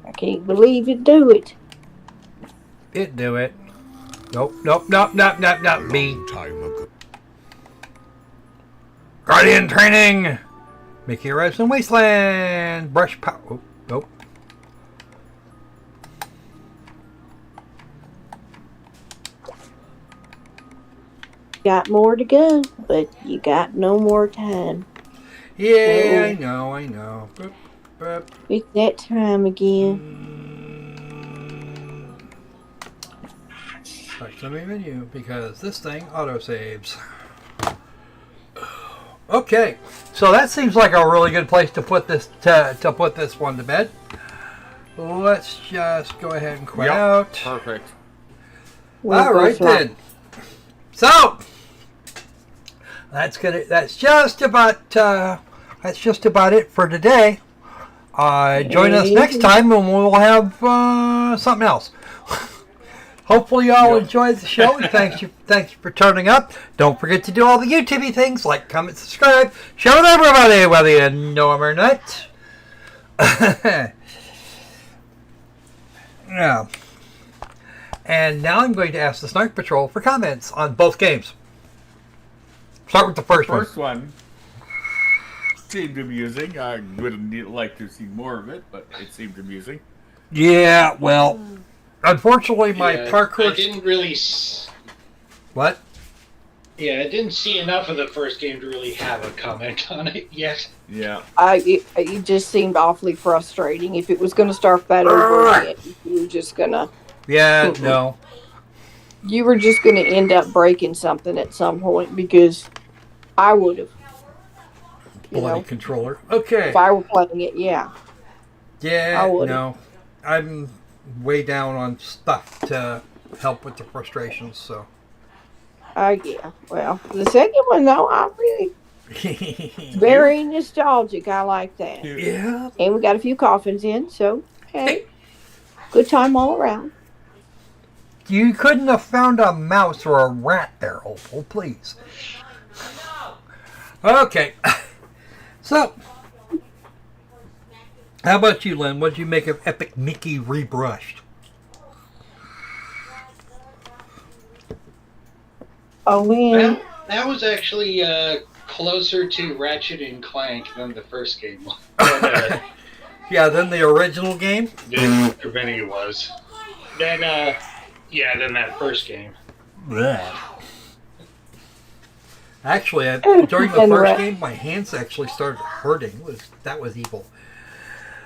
I can't believe you do it. It do it. Nope. Me. Time ago. Guardian training. Mickey arrives in Wasteland. Brush power. Oh, nope. got more to go, but you got no more time. Yeah, Oh. I know. Boop, boop. It's that time again. Back to the main menu because this thing autosaves. Okay, so that seems like a really good place to put this to put this one to bed. Let's just go ahead and quit out. Perfect. All right then. So that's just about it for today. Join us next time and we'll have something else. Hopefully y'all enjoyed the show and thanks you for turning up. Don't forget to do all the YouTube things like, comment, subscribe, share with everybody whether you know them or not. Yeah. And now I'm going to ask the Snark Patrol for comments on both games. Start with the first one. First one seemed amusing. I would like to see more of it, but it seemed amusing. Yeah, well, unfortunately my parkour... I didn't really... What? Yeah, I didn't see enough of the first game to really have a comment on it yet. Yeah. It just seemed awfully frustrating. If it was going to start that over again, you were just going to... Yeah, no. You were just going to end up breaking something at some point because I would have. Bloody controller. Okay. If I were playing it, yeah. Yeah, no. I'm way down on stuff to help with the frustrations, so. Yeah. Well, the second one, though, I'm really very nostalgic. I like that. Yeah. And we got a few coffins in, so, hey, good time all around. You couldn't have found a mouse or a rat there, Opal, please. Okay. So, how about you, Len? What did you make of Epic Mickey Rebrushed? Oh, man. That was actually closer to Ratchet and Clank than the first game was. But, yeah, than the original game? than it was. Then that first game. Blech. Actually, during the first game, my hands actually started hurting. That was evil.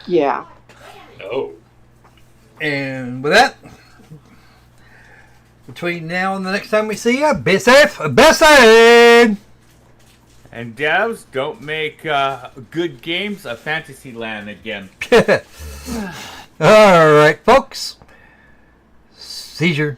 Yeah. Oh. And with that, between now and the next time we see you, be safe, be safe! And devs, don't make good games a fantasy land again. Alright, folks. Seizure.